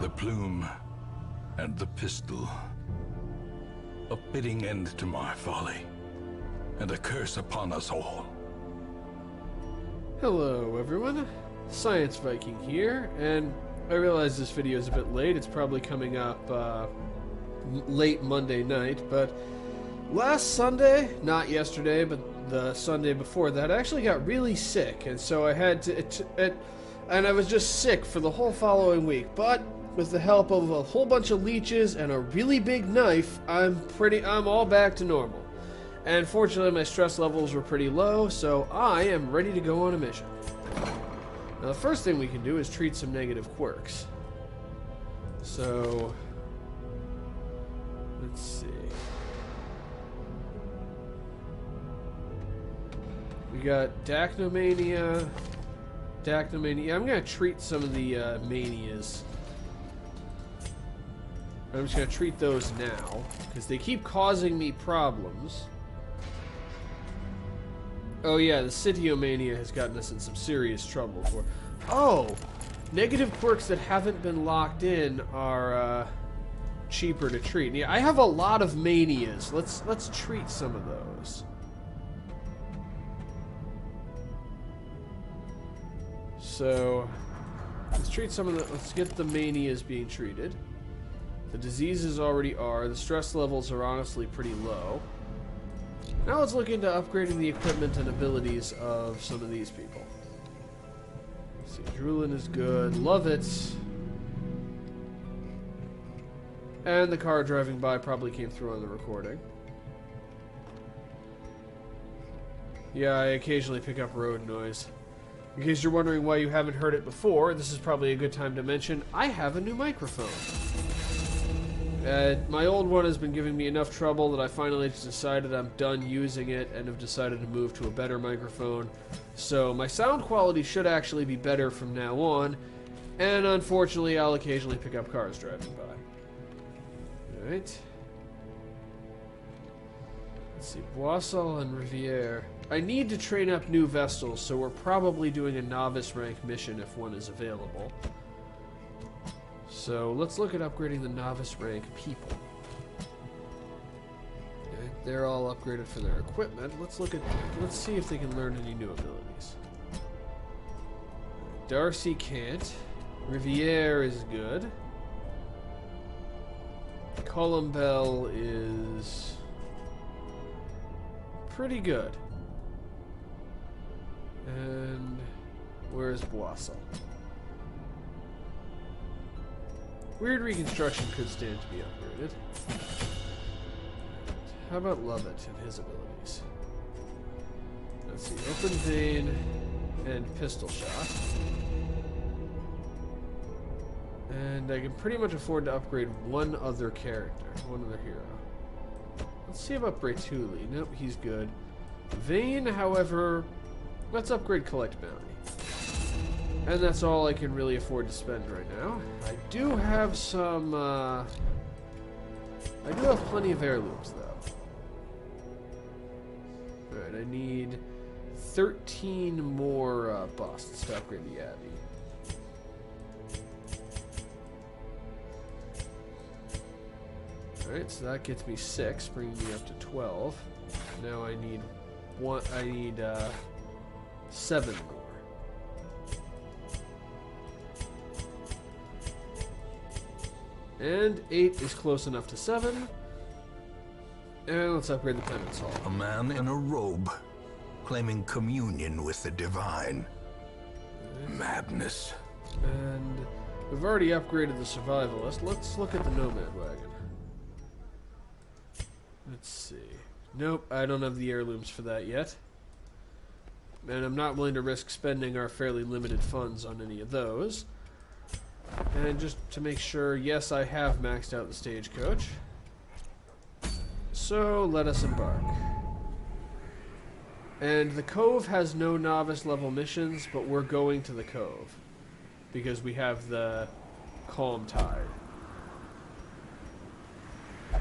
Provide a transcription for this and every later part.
The plume and the pistol. A fitting end to my folly, and a curse upon us all. Hello everyone, Science Viking here, and I realize this video is a bit late. It's probably coming up late Monday night, but last Sunday, not yesterday, but the Sunday before that, I actually got really sick, and so I had to, and I was just sick for the whole following week, but with the help of a whole bunch of leeches and a really big knife, I'm all back to normal. And fortunately, my stress levels were pretty low, so I am ready to go on a mission. Now, the first thing we can do is treat some negative quirks. So, let's see. We got Dacnomania. I'm going to treat some of the manias. I'm just going to treat those now, because they keep causing me problems. Oh yeah, the Citiomania has gotten us in some serious trouble for... Oh! Negative quirks that haven't been locked in are cheaper to treat. Yeah, I have a lot of manias. Let's treat some of those. So, let's treat some of the... Let's get the manias being treated. The diseases already are. The stress levels are honestly pretty low. Now let's look into upgrading the equipment and abilities of some of these people. Let's see, Drulin is good. Love it. And the car driving by probably came through on the recording. Yeah, I occasionally pick up road noise. In case you're wondering why you haven't heard it before, this is probably a good time to mention I have a new microphone. My old one has been giving me enough trouble that I finally just decided I'm done using it and have decided to move to a better microphone. So my sound quality should actually be better from now on, and unfortunately I'll occasionally pick up cars driving by. Alright. Let's see, Boissol and Riviere. I need to train up new Vestals, so we're probably doing a novice rank mission if one is available. So let's look at upgrading the novice rank people. Okay, they're all upgraded for their equipment. Let's see if they can learn any new abilities. Darcy can't. Riviere is good. Columbell is pretty good. And where's Boissol? Weird Reconstruction could stand to be upgraded. How about Lovett and his abilities? Let's see, Open Vein and Pistol Shot. And I can pretty much afford to upgrade one other character, one other hero. Let's see about Bretuli. Nope, he's good. Vein, however, let's upgrade Collect Bounty. And that's all I can really afford to spend right now. I do have some, I do have plenty of heirlooms, though. Alright, I need 13 more busts to upgrade the Abbey. Alright, so that gets me 6, bringing me up to 12. Now I need 7 more. And 8 is close enough to 7. And let's upgrade the Penance Hall. A man in a robe, claiming communion with the divine. Madness. And we've already upgraded the Survivalist. Let's look at the Nomad Wagon. Let's see. Nope, I don't have the heirlooms for that yet. And I'm not willing to risk spending our fairly limited funds on any of those. And just to make sure, yes, I have maxed out the stagecoach. So let us embark. And the Cove has no novice level missions, but we're going to the Cove because we have the Calm Tide.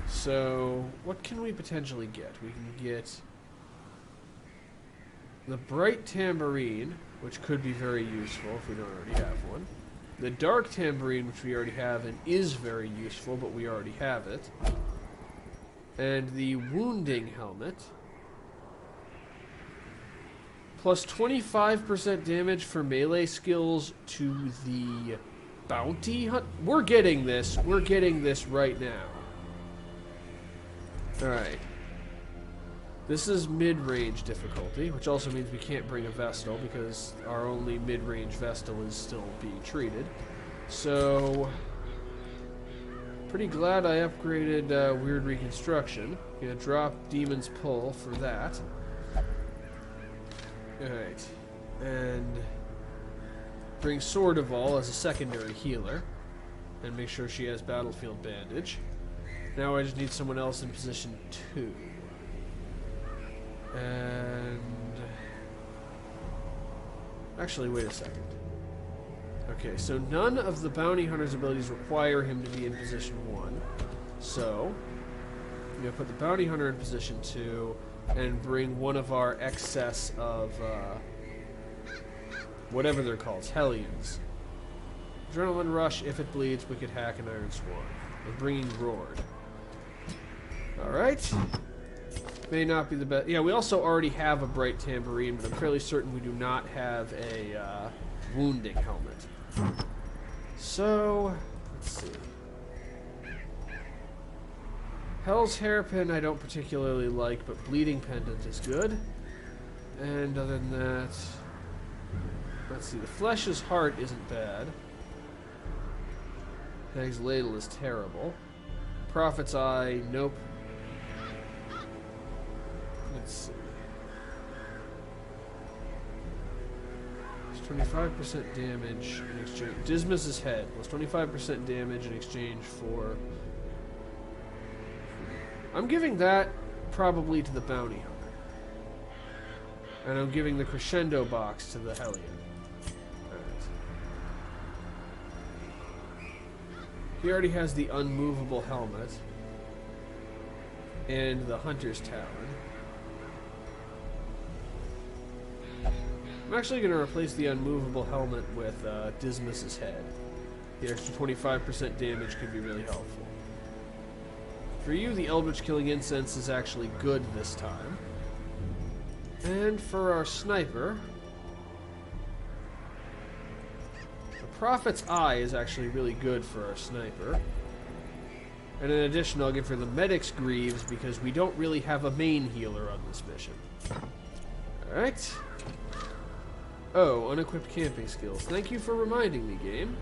So what can we potentially get? We can get the Bright Tambourine, which could be very useful if we don't already have one. The dark tambourine, which we already have and is very useful, but we already have it. And the wounding helmet. Plus 25% damage for melee skills to the bounty hunt. We're getting this. We're getting this right now. Alright. This is mid-range difficulty, which also means we can't bring a Vestal because our only mid-range Vestal is still being treated. So, pretty glad I upgraded Weird Reconstruction. Gonna drop Demon's Pull for that. Alright. And bring Sword of All as a secondary healer. And make sure she has Battlefield Bandage. Now I just need someone else in position 2. And... actually, wait a second. Okay, so none of the Bounty Hunter's abilities require him to be in position 1. So, I'm going to put the Bounty Hunter in position 2 and bring one of our excess of, whatever they're called, Hellions. Adrenaline Rush, if it bleeds, Wicked Hack, and Iron Swarm. We're bringing Roared. Alright. May not be the best. Yeah, we also already have a Bright Tambourine, but I'm fairly certain we do not have a wounding helmet. So, let's see. Hell's Hairpin I don't particularly like, but Bleeding Pendant is good. And other than that, let's see. The Flesh's Heart isn't bad. Hag's Ladle is terrible. Prophet's Eye, nope. Let's see. It's 25% damage in exchange. Dismas's Head was 25% damage in exchange for. I'm giving that probably to the Bounty Hunter. And I'm giving the Crescendo box to the Hellion. Alright. He already has the unmovable helmet. And the Hunter's Talon. I'm actually going to replace the unmovable helmet with Dismas's Head. The extra 25% damage could be really helpful. For you, the Eldritch Killing Incense is actually good this time. And for our sniper, the Prophet's Eye is actually really good for our sniper. And in addition, I'll give her the Medic's Greaves because we don't really have a main healer on this mission. Alright. Oh, unequipped camping skills. Thank you for reminding me, game.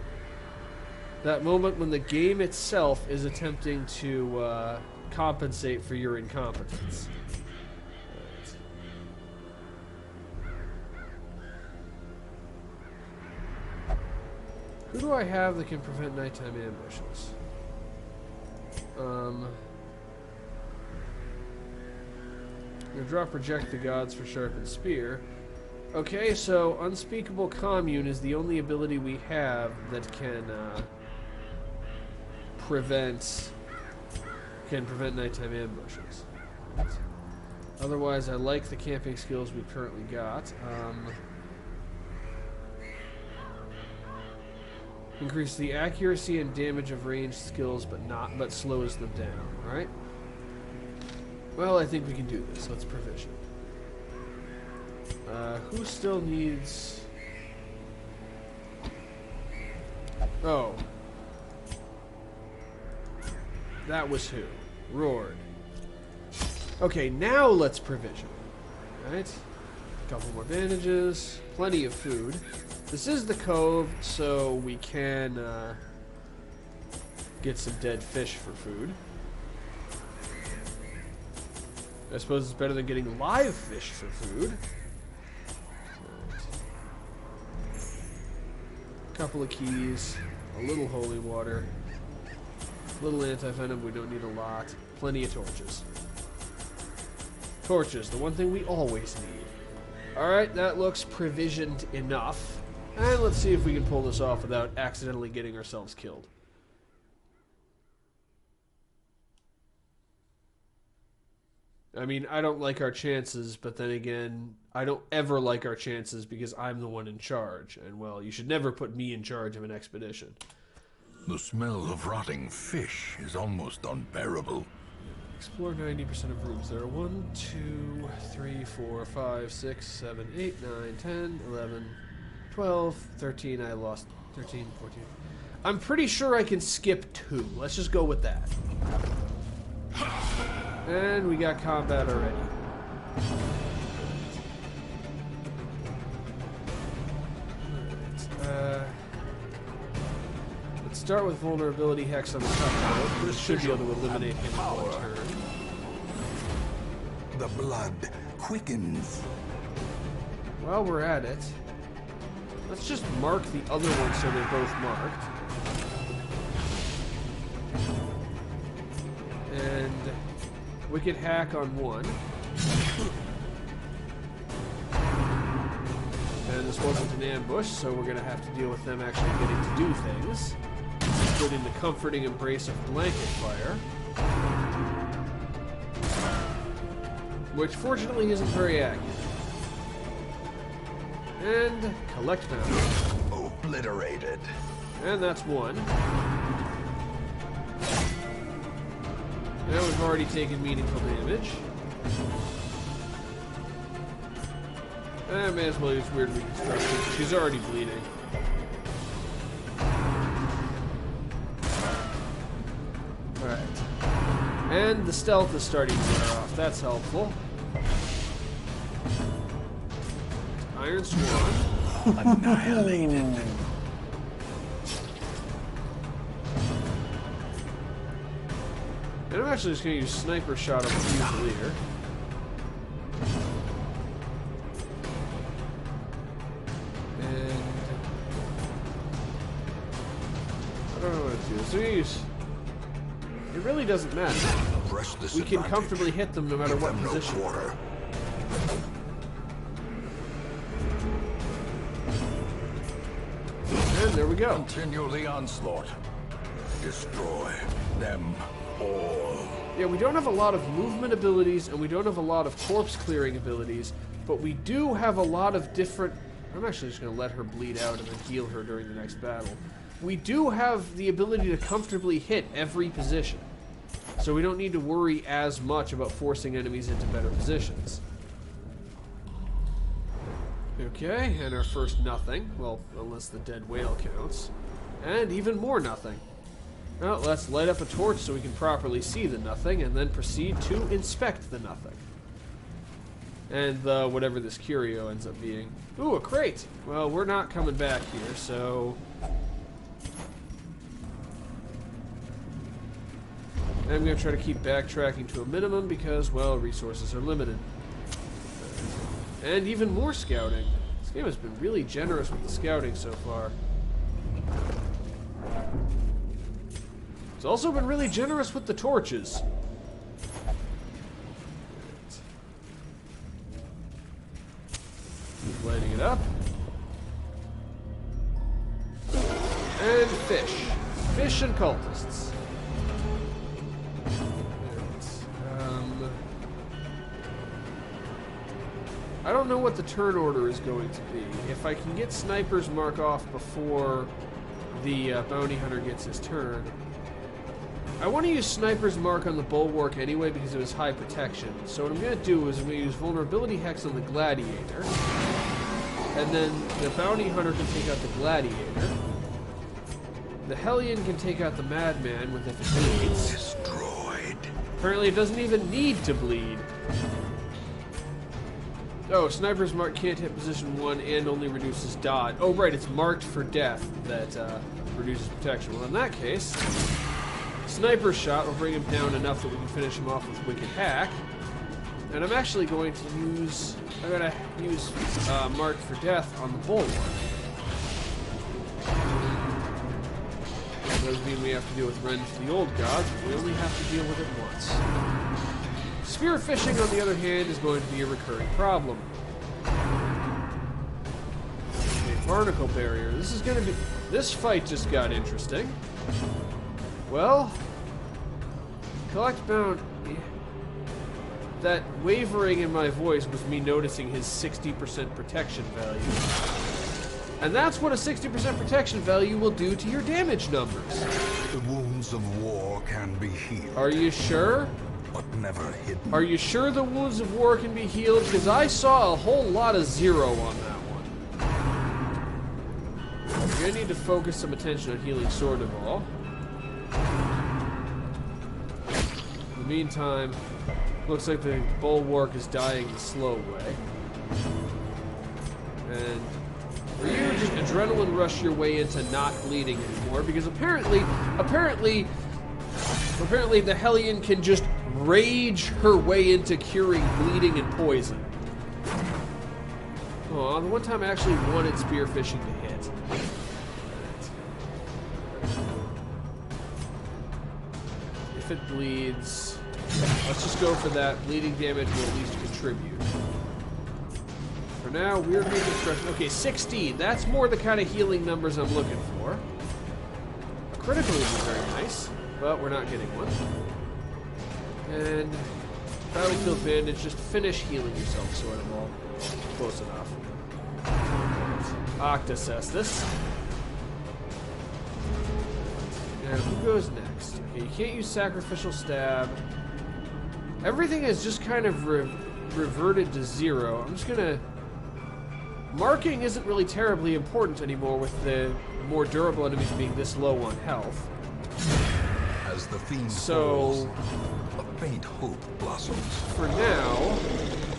That moment when the game itself is attempting to compensate for your incompetence. Right. Who do I have that can prevent nighttime ambushes? I'm gonna drop Reject the Gods for Sharpened Spear. Okay, so Unspeakable Commune is the only ability we have that can prevent nighttime ambushes. Otherwise, I like the camping skills we currently got. Increase the accuracy and damage of ranged skills, but slows them down. All right. Well, I think we can do this. Let's provision. Who still needs... Oh. That was who? Roared. Okay, now let's provision. Alright. Couple more bandages. Plenty of food. This is the cove, so we can get some dead fish for food. I suppose it's better than getting live fish for food. Couple of keys, a little holy water, a little anti-venom, we don't need a lot, plenty of torches. Torches, the one thing we always need. Alright, that looks provisioned enough. And let's see if we can pull this off without accidentally getting ourselves killed. I mean, I don't like our chances, but then again, I don't ever like our chances because I'm the one in charge. And, well, you should never put me in charge of an expedition. The smell of rotting fish is almost unbearable. Explore 90% of rooms. There are 1, 2, 3, 4, 5, 6, 7, 8, 9, 10, 11, 12, 13. I lost 13, 14. I'm pretty sure I can skip 2. Let's just go with that. And we got combat already. Alright, let's start with vulnerability hex on the top. This should be able to eliminate him in one turn. The blood quickens. While we're at it, let's just mark the other ones so they're both marked. And wicked hack on one. And this wasn't an ambush, so we're going to have to deal with them actually getting to do things. Including the comforting embrace of blanket fire. Which fortunately isn't very accurate. And collect bounty. Obliterated. And that's one. Now we've already taken meaningful damage. I may as well use weird reconstruction. She's already bleeding. Alright. And the stealth is starting to wear off. That's helpful. Iron Swan. Annihilated. And I'm actually just going to use Sniper Shot on the Fusilier. And I don't know what to do. So we use... It really doesn't matter. We can comfortably hit them no matter what position. And there we go. Continue the onslaught. Destroy them all. Yeah, we don't have a lot of movement abilities, and we don't have a lot of corpse clearing abilities, but we do have a lot of different... I'm actually just going to let her bleed out and then heal her during the next battle. We do have the ability to comfortably hit every position, so we don't need to worry as much about forcing enemies into better positions. Okay, and our first nothing. Well, unless the dead whale counts. And even more nothing. Well, let's light up a torch so we can properly see the nothing, and then proceed to inspect the nothing. And whatever this curio ends up being. Ooh, a crate! Well, we're not coming back here, so... I'm going to try to keep backtracking to a minimum because, well, resources are limited. And even more scouting. This game has been really generous with the scouting so far. It's also been really generous with the torches. Keep lighting it up. And fish. Fish and cultists. I don't know what the turn order is going to be. If I can get Sniper's Mark off before the bounty hunter gets his turn. I want to use Sniper's Mark on the Bulwark anyway because of his high protection. So what I'm going to do is I'm going to use Vulnerability Hex on the Gladiator. And then the bounty hunter can take out the Gladiator. The Hellion can take out the Madman with if it bleeds. Destroyed. Apparently it doesn't even need to bleed. Oh, Sniper's Mark can't hit position 1 and only reduces dodge. Oh, right, it's marked for death that reduces protection. Well, in that case, Sniper's Shot will bring him down enough that we can finish him off with Wicked Hack. And I'm actually going to use... I'm going to use Marked for Death on the Bulwark. That does mean we have to deal with Rend for the Old Gods, but we only have to deal with it once. Spear fishing, on the other hand, is going to be a recurring problem. Okay, Barnacle Barrier. This is going to be... This fight just got interesting. Well... Collect bounty. that wavering in my voice was me noticing his 60% protection value. And that's what a 60% protection value will do to your damage numbers. The wounds of war can be healed. Are you sure? But never hidden. Are you sure the wounds of war can be healed? Because I saw a whole lot of 0 on that one. You're gonna need to focus some attention on healing Sword of All. In the meantime, looks like the bulwark is dying the slow way. And for you, just adrenaline rush your way into not bleeding anymore, because apparently the Hellion can just rage her way into curing bleeding and poison. Oh, the one time I actually wanted spearfishing to hit. If it bleeds, let's just go for that. Bleeding damage will at least contribute. For now, we're making destruction. Okay, 16. That's more the kind of healing numbers I'm looking for. A critical would be very nice, but we're not getting one. And battlefield bandage, just finish healing yourself, Sword of All. Close enough. Octocestus. And who goes next? Okay, you can't use Sacrificial Stab. Everything has just kind of reverted to 0. I'm just gonna... Marking isn't really terribly important anymore with the more durable enemies being this low on health. As the fiend so... falls, a faint hope blossoms. For now...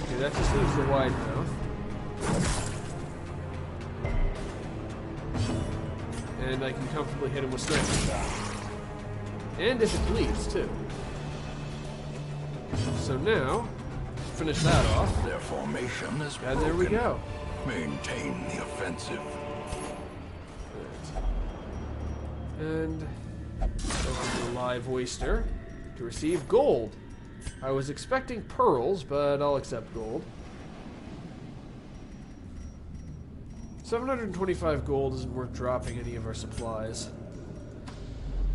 Okay, that just leaves the wide mouth. And I can comfortably hit him with sniper shot. And if it bleeds, too. So now, finish that off. Their formation is And there we go. Maintain the offensive. And open the live oyster to receive gold. I was expecting pearls, but I'll accept gold. 725 gold isn't worth dropping any of our supplies.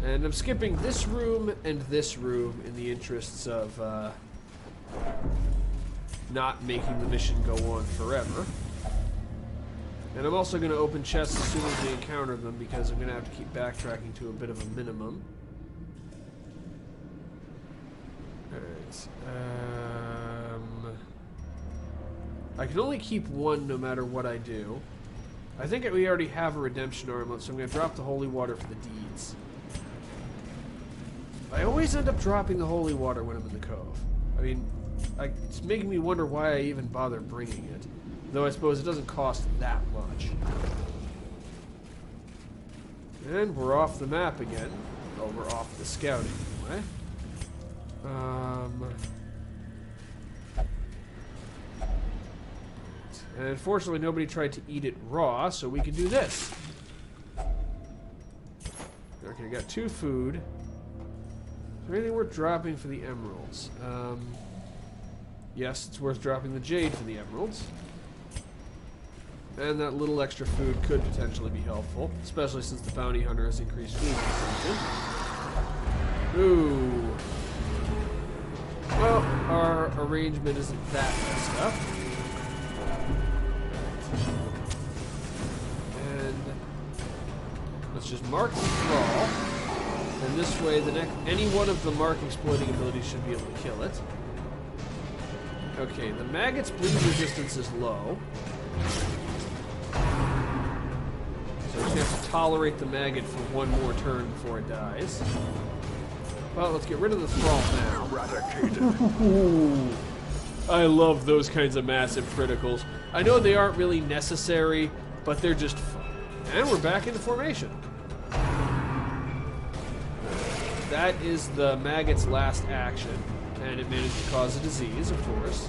And I'm skipping this room and this room in the interests of not making the mission go on forever. And I'm also going to open chests as soon as we encounter them, because I'm going to have to keep backtracking to a bit of a minimum. Alright. I can only keep one no matter what I do. I think we already have a redemption armlet, so I'm going to drop the holy water for the deeds. I always end up dropping the holy water when I'm in the cove. I mean, it's making me wonder why I even bother bringing it. Though I suppose it doesn't cost that much. And we're off the map again. Oh, we're off the scouting anyway. And unfortunately nobody tried to eat it raw, so we can do this. Okay, got 2 food. Is there anything worth dropping for the emeralds? Yes, it's worth dropping the jade for the emeralds. And that little extra food could potentially be helpful, especially since the bounty hunter has increased food consumption. Ooh. Well, our arrangement isn't that messed up. And let's just mark the thrall. And this way, any one of the mark exploiting abilities should be able to kill it. Okay, the maggot's bleed resistance is low. So we have to tolerate the maggot for one more turn before it dies. Well, let's get rid of the thrall now. Eradicated. I love those kinds of massive criticals. I know they aren't really necessary, but they're just fun. And we're back into formation. That is the maggot's last action, and it managed to cause a disease, of course.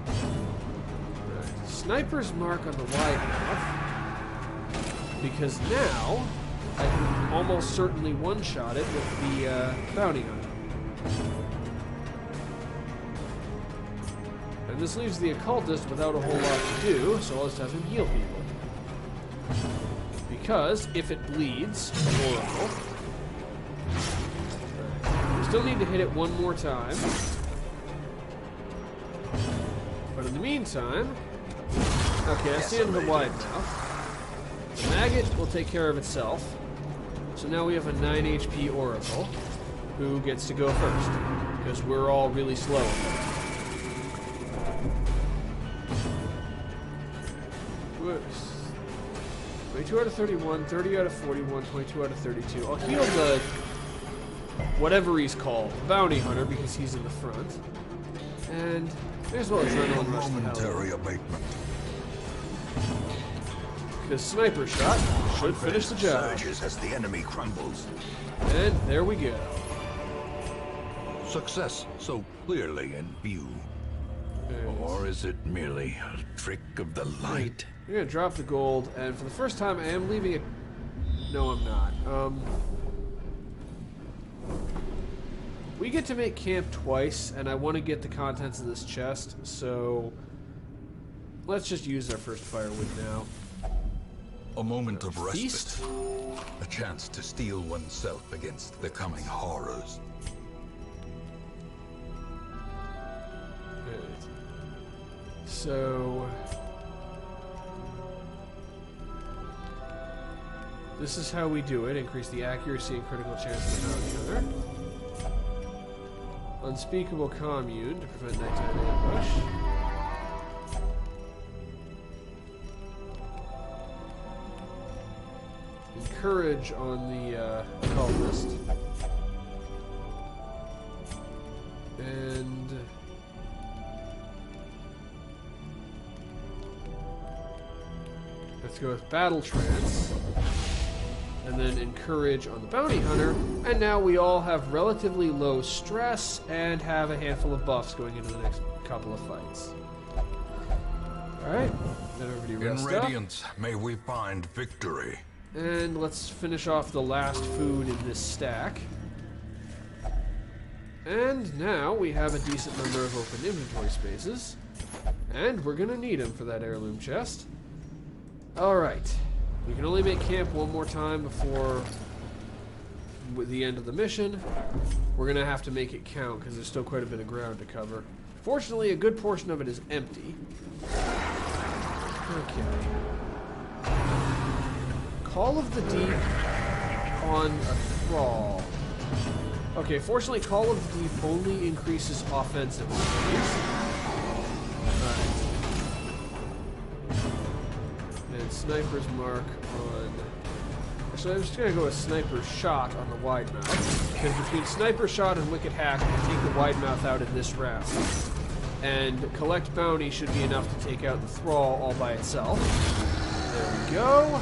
Right. Sniper's mark on the wide mouth. Because now, I can almost certainly one-shot it with the bounty hunter. And this leaves the occultist without a whole lot to do, so I'll just have him heal people. Because, if it bleeds, oracle. We still need to hit it one more time. the meantime... Okay, that's the end of the wide mouth. The maggot will take care of itself. So now we have a 9 HP Oracle who gets to go first, because we're all really slow. Whoops. 22 out of 31, 30 out of 41, 22 out of 32. I'll heal the... whatever he's called, bounty hunter, because he's in the front. And there's well adrenaline rush. Momentary abatement. Because sniper shot should finish the job. Surges as the enemy crumbles. And there we go. Success so clearly in view. Or is it merely a trick of the light? You're gonna drop the gold, and for the first time, I am leaving it. No, I'm not. We get to make camp twice, and I want to get the contents of this chest, so let's just use our first firewood now. A moment of respite. Feast? A chance to steel oneself against the coming horrors. So this is how we do it. Increase the accuracy and critical chance of bounty hunter. Unspeakable commune to prevent nighttime ambush. Encourage on the call list. And let's go with battle trance. And then encourage on the bounty hunter. And now we all have relatively low stress and have a handful of buffs going into the next couple of fights. Alright, let everybody rest In up. radiance, may we find victory. And let's finish off the last food in this stack. And now we have a decent number of open inventory spaces. And we're gonna need them for that heirloom chest. Alright. We can only make camp one more time before the end of the mission. We're gonna have to make it count because there's still quite a bit of ground to cover. Fortunately, a good portion of it is empty. Okay. Call of the Deep on a thrall. Okay, fortunately, Call of the Deep only increases offensive abilities. And Sniper's Mark on... Actually, I'm just going to go with Sniper Shot on the Wide Mouth. Because between Sniper Shot and Wicked Hack, I can take the Wide Mouth out in this round. And Collect Bounty should be enough to take out the Thrall all by itself. There we go.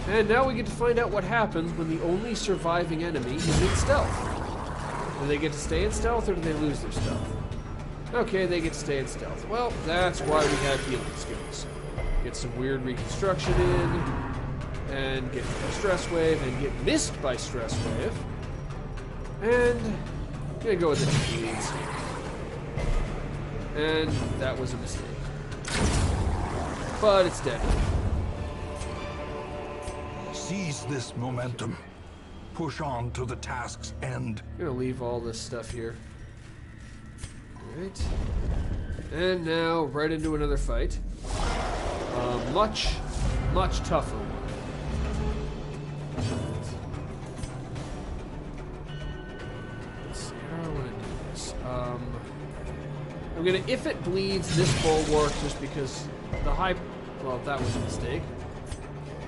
And now we get to find out what happens when the only surviving enemy is in stealth. Do they get to stay in stealth, or do they lose their stealth? Okay, they get to stay in stealth. Well, that's why we have healing skills. Get some weird reconstruction in, and get stress wave, and get missed by stress wave. And I'm gonna go with the needs. And that was a mistake. But it's dead. Seize this momentum. Push on to the task's end. I'm gonna leave all this stuff here. Alright. And now, right into another fight. Much tougher one. Let's see how I want to do this. I'm gonna, if it bleeds, this bulwark, just because the high... Well, that was a mistake.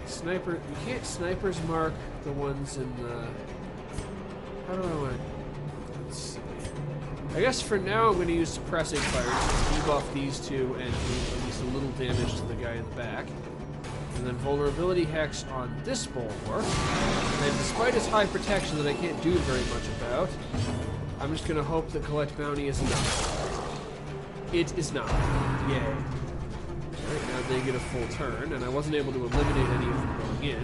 Sniper... You can't Sniper's Mark the ones in the... How do I want to... Let's see. I guess for now I'm going to use Suppressing Fire to debuff these two and do at least a little damage to the guy in the back. And then Vulnerability Hex on this bulwark. And despite its high protection that I can't do very much about, I'm just going to hope that Collect Bounty is enough. It is not. Yay. Right, now they get a full turn, and I wasn't able to eliminate any of them going in.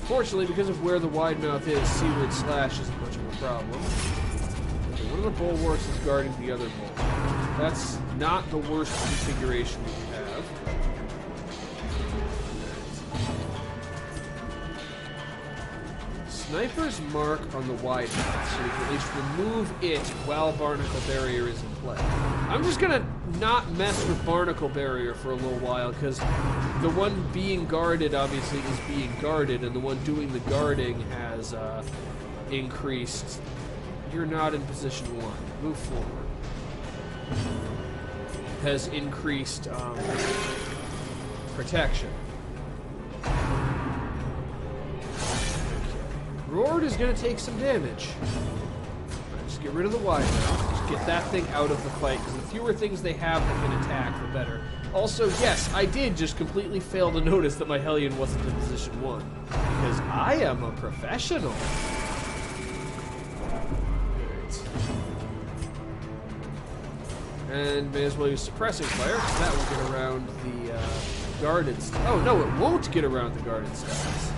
Fortunately, because of where the wide mouth is, Seaward Slash isn't much of a problem. Okay, one of the bulwarks is guarding the other bulwark. That's not the worst configuration we can have. sniper's mark on the wide path, so we can at least remove it while Barnacle Barrier is in play. I'm just gonna not mess with Barnacle Barrier for a little while, because the one being guarded obviously is being guarded, and the one doing the guarding has increased. You're not in position 1. Move forward. Has increased protection. Roared is going to take some damage. Just get rid of the wide now. Just get that thing out of the fight, because the fewer things they have that can attack, the better. Also, yes, I did just completely fail to notice that my Hellion wasn't in position 1. Because I am a professional. And may as well use Suppressing Fire, because that will get around the guarded stats. Oh, no, it won't get around the guarded stats.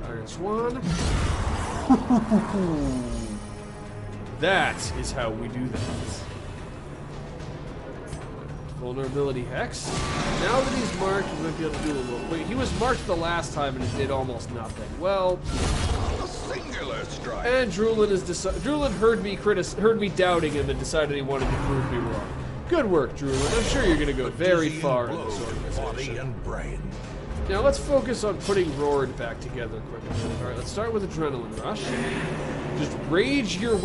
Iron Swan. That is how we do that. Vulnerability Hex. Now that he's marked, we might be able to do a little... Wait, he was marked the last time and it did almost nothing. Well... Singular strike. And Drulin heard me doubting him and decided he wanted to prove me wrong. Good work, Drulin. I'm sure you're going to go very far in this organization. Body and brain. Now let's focus on putting Roared back together quickly. Alright, let's start with Adrenaline Rush. Just rage your...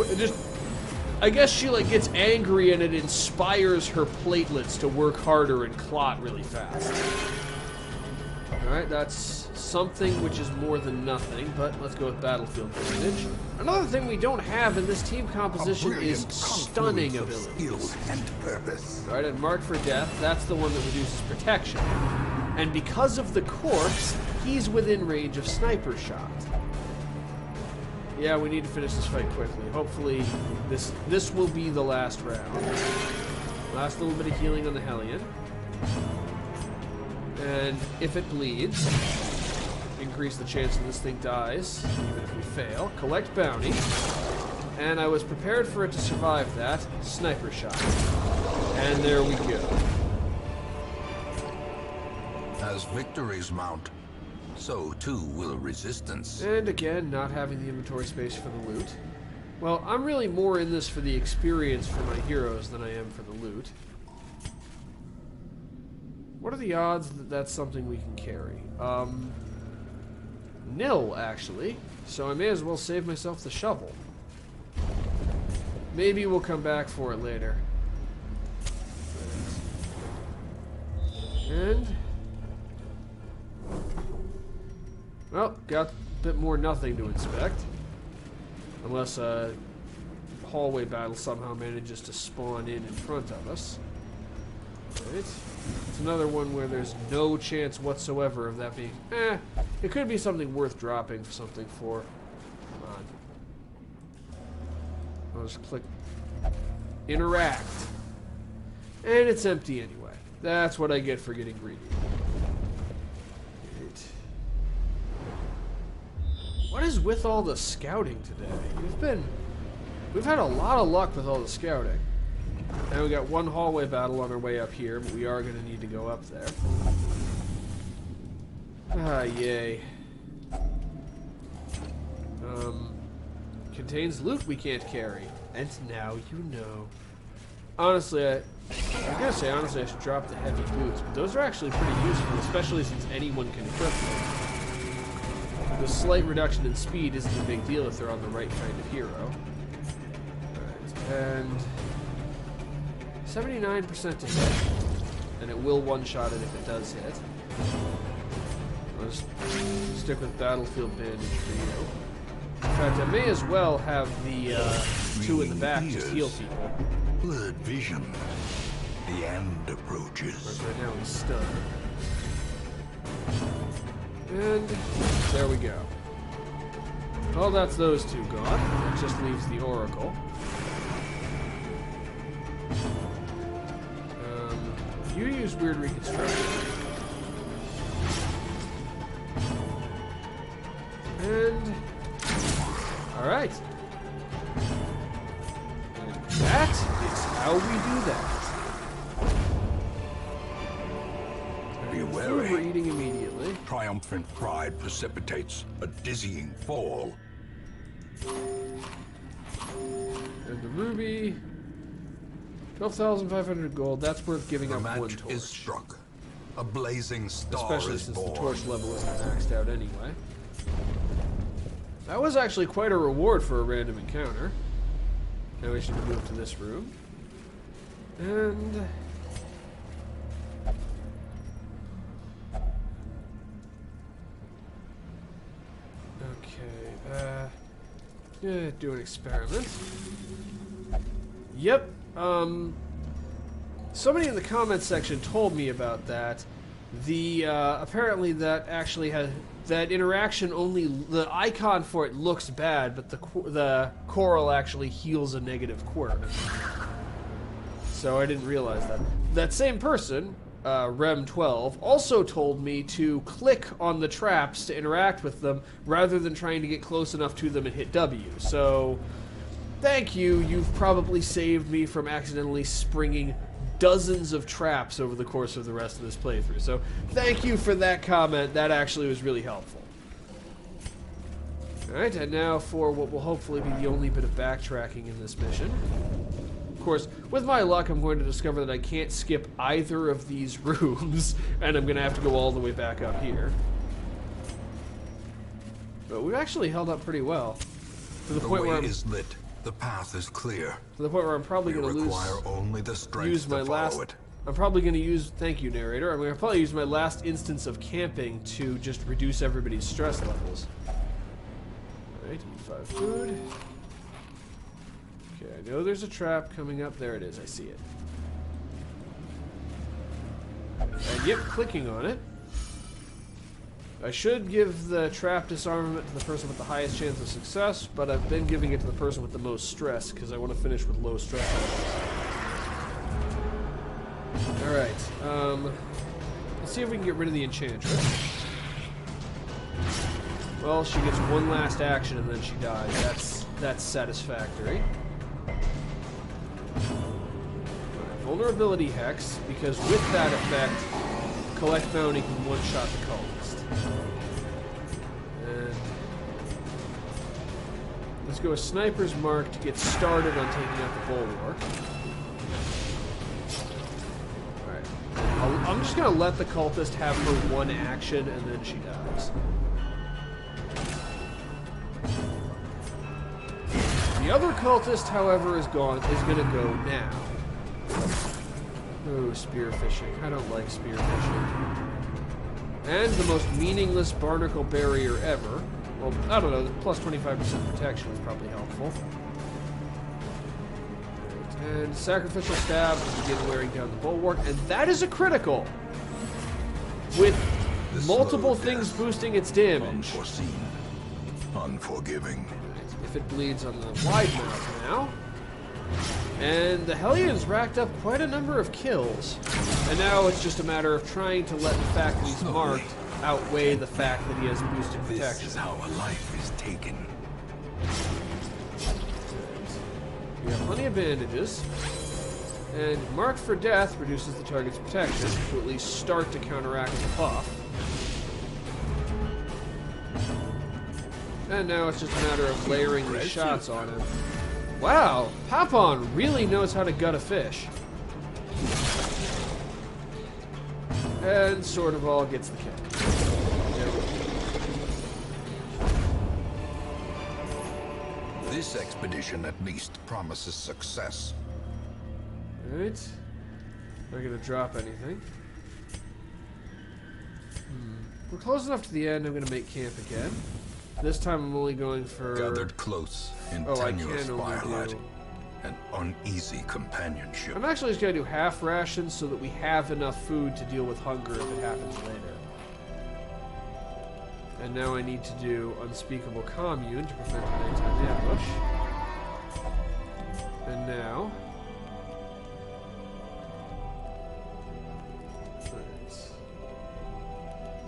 I guess she like gets angry and it inspires her platelets to work harder and clot really fast. Alright, that's something which is more than nothing, but let's go with Battlefield Advantage. Another thing we don't have in this team composition is stunning abilities. Alright, and Mark for Death, that's the one that reduces protection. And because of the corpse, he's within range of sniper shot. Yeah, we need to finish this fight quickly. Hopefully, this will be the last round. Last little bit of healing on the Hellion. And if it bleeds, increase the chance that this thing dies, even if we fail. Collect bounty. And I was prepared for it to survive that. Sniper shot. And there we go. As victories mount, so too will resistance. And again, not having the inventory space for the loot. Well, I'm really more in this for the experience for my heroes than I am for the loot. What are the odds that that's something we can carry? Nil, actually. So I may as well save myself the shovel. Maybe we'll come back for it later. And... well, got a bit more nothing to inspect. Unless a hallway battle somehow manages to spawn in front of us. Right. It's another one where there's no chance whatsoever of that being... it could be something worth dropping something for. Come on. I'll just click... interact. And it's empty anyway. That's what I get for getting greedy. Right. What is with all the scouting today? We've had a lot of luck with all the scouting. And we got one hallway battle on our way up here, but we are going to need to go up there. Ah, yay. Contains loot we can't carry. And now you know. Honestly, I'm going to say, honestly, I should drop the heavy boots, but those are actually pretty useful, especially since anyone can equip them. The slight reduction in speed isn't a big deal if they're on the right kind of hero. Alright, and... 79% to hit, and it will one-shot it if it does hit. I'll just stick with Battlefield Bandage for you. In fact, I may as well have the two in the back just heal people. Blurred vision. The end approaches. Whereas right now he's stunned. And there we go. Well, that's those two gone. That just leaves the Oracle. You use weird reconstruction. And... alright. And that is how we do that. Beware overeating immediately. Triumphant pride precipitates a dizzying fall. And the ruby, 12,500 gold. That's worth giving The up one match torch. is struck. A blazing star Especially is since born. the torch level isn't maxed out anyway. That was actually quite a reward for a random encounter. Now we should move to this room. And... okay, yeah, do an experiment. Yep, somebody in the comments section told me about that. Apparently that actually has... that interaction only... the icon for it looks bad, but the coral actually heals a negative quirk. So I didn't realize that. That same person, Rem12, also told me to click on the traps to interact with them rather than trying to get close enough to them and hit W. So, thank you. You've probably saved me from accidentally springing dozens of traps over the course of the rest of this playthrough. So, thank you for that comment. That actually was really helpful. Alright, and now for what will hopefully be the only bit of backtracking in this mission. Of course, with my luck, I'm going to discover that I can't skip either of these rooms, and I'm going to have to go all the way back up here. But we've actually held up pretty well. To the point where way is lit. The path is clear. To the point where I'm probably We going to require only the strength to follow it. I'm probably going to use... thank you, narrator. I'm going to probably use my last instance of camping to just reduce everybody's stress levels. Alright, eat 5 food. Okay, I know there's a trap coming up. There it is. I see it. And yep, clicking on it. I should give the trap disarmament to the person with the highest chance of success, but I've been giving it to the person with the most stress because I want to finish with low stress levels. Alright, let's see if we can get rid of the enchantress. Well, she gets one last action and then she dies. That's satisfactory. Vulnerability Hex, because with that effect, Collect Bounty can one-shot the cultist. And let's go with Sniper's Mark to get started on taking out the Bulwark. Alright. I'm just going to let the cultist have her one action and then she dies. The other cultist, however, is going to go now. Oh, spearfishing. I don't like spearfishing. And the most meaningless barnacle barrier ever. Well, I don't know, the plus 25% protection is probably helpful. And sacrificial stab to begin wearing down the bulwark, and that is a critical! With multiple things boosting its damage. Unforeseen. Unforgiving. If it bleeds on the wide mouth now. And the Hellions racked up quite a number of kills. And now it's just a matter of trying to let the fact that he's marked outweigh the fact that he has boosted protection. This is how a life is taken. We have plenty of bandages. And marked for death reduces the target's protection to at least start to counteract the buff. And now it's just a matter of layering these shots on him. Wow, Papon really knows how to gut a fish. And Sword of All gets the kill. There we go. This expedition at least promises success. Alright. Not gonna drop anything. We're close enough to the end, I'm gonna make camp again. This time I'm only going for... Gathered close in I tenuous can only firelight. do... An uneasy companionship. I'm actually just gonna do half rations so that we have enough food to deal with hunger if it happens later. And now I need to do Unspeakable Commune to prevent a nighttime ambush. And now...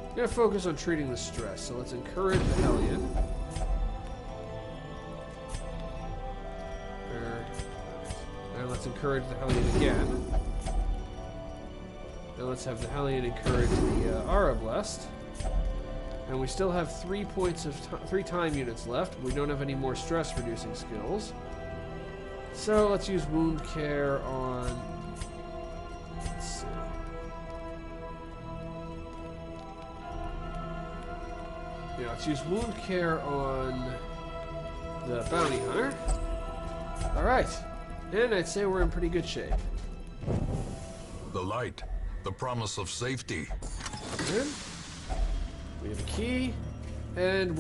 I'm gonna focus on treating the stress, so let's encourage the Hellion. And let's encourage the Hellion again. Now let's have the Hellion encourage the Aura Blast. And we still have 3 points of 3 time units left. We don't have any more stress reducing skills. So let's use Wound Care on... Let's see. Yeah, let's use Wound Care on the Bounty Hunter. Alright. And I'd say we're in pretty good shape. The light, the promise of safety. Good. We have a key, and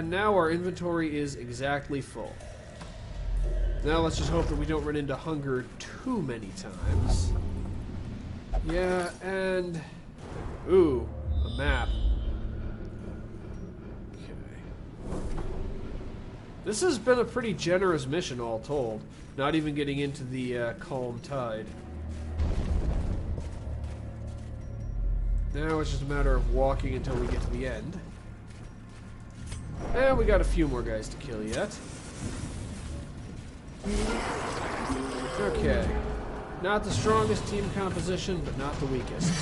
now our inventory is exactly full. Now let's just hope that we don't run into hunger too many times. Yeah, and ooh, a map. Okay. This has been a pretty generous mission, all told. Not even getting into the calm tide. Now it's just a matter of walking until we get to the end. And we got a few more guys to kill yet. Okay. Not the strongest team composition, but not the weakest.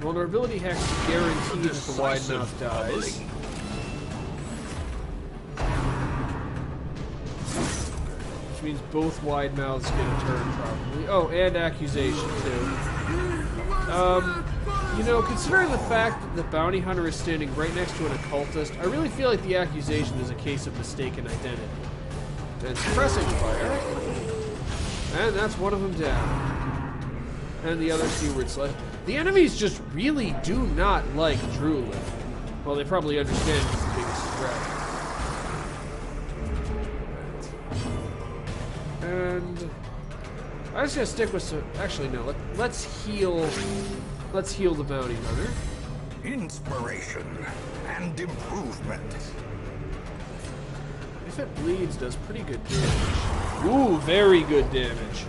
Vulnerability hacks guarantee that the wide mouth dies. Which means both wide mouths get a turn, probably. Oh, and accusation, too. You know, considering the fact that the bounty hunter is standing right next to an occultist, I really feel like the accusation is a case of mistaken identity. And suppressing fire. And that's one of them down. And the other seaward sled. The enemies just really do not like Drulin. Well, they probably understand he's the biggest threat. And I'm just gonna stick with some. Actually, no. Let's heal. Let's heal the bounty hunter. Inspiration and improvement. If it bleeds, does pretty good damage. Ooh, very good damage.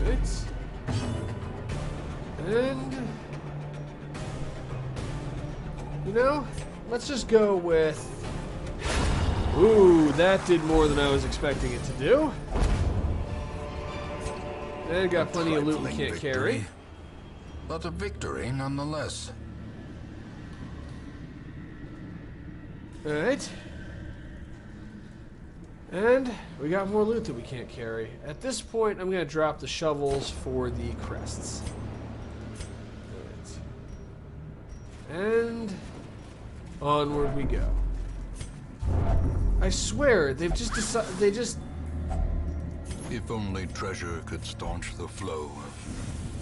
Right. And you know, let's just go with. Ooh, that did more than I was expecting it to do. And got plenty of loot we can't carry. But a victory nonetheless. Alright. And we got more loot that we can't carry. At this point, I'm going to drop the shovels for the crests. Right. And onward we go. I swear, they've just decided, they just... If only treasure could staunch the flow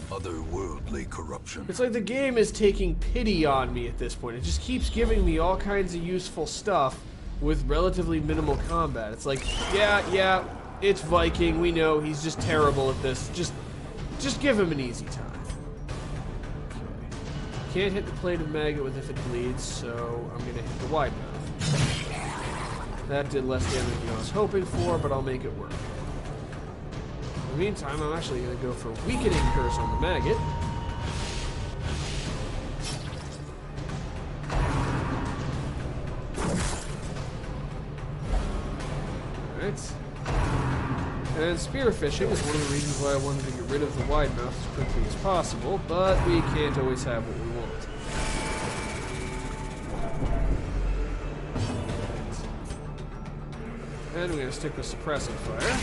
of otherworldly corruption. It's like the game is taking pity on me at this point. It just keeps giving me all kinds of useful stuff with relatively minimal combat. It's like, yeah, it's Viking, we know, he's just terrible at this. Just give him an easy time. Okay. Can't hit the plate of maggot with if it bleeds, so I'm gonna hit the wide mouth. That did less damage than I was hoping for, but I'll make it work. In the meantime, I'm actually going to go for Weakening Curse on the maggot. Alright. And Spearfishing is one of the reasons why I wanted to get rid of the wide mouth as quickly as possible, but we can't always have what we want. And we're going to stick with Suppressing Fire.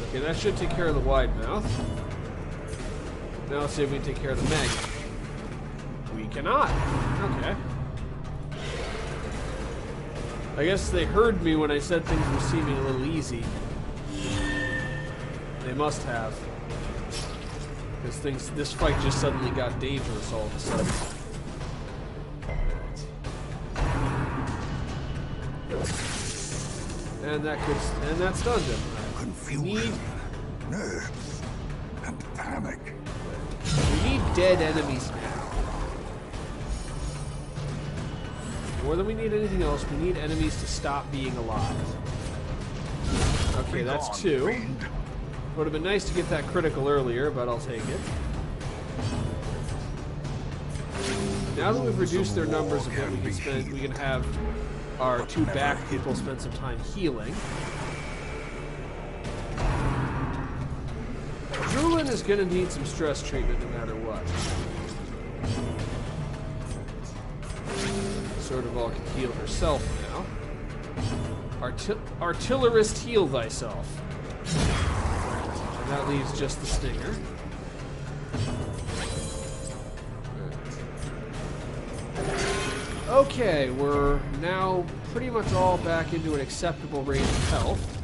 Okay, that should take care of the wide mouth. Now let's see if we can take care of the maggot. We cannot. Okay. I guess they heard me when I said things were seeming a little easy. They must have. Because this fight just suddenly got dangerous all of a sudden. And that stunned him. Confusion, nerves, and panic. We need dead enemies now. More than we need anything else, we need enemies to stop being alive. Okay, that's 2. Would have been nice to get that critical earlier, but I'll take it. now that we've reduced their numbers a bit, we can have our two back people spend some time healing. Drulin is going to need some stress treatment no matter what. Sort of all can heal herself now. Artillerist, heal thyself. And that leaves just the stinger. Okay, we're now pretty much all back into an acceptable range of health.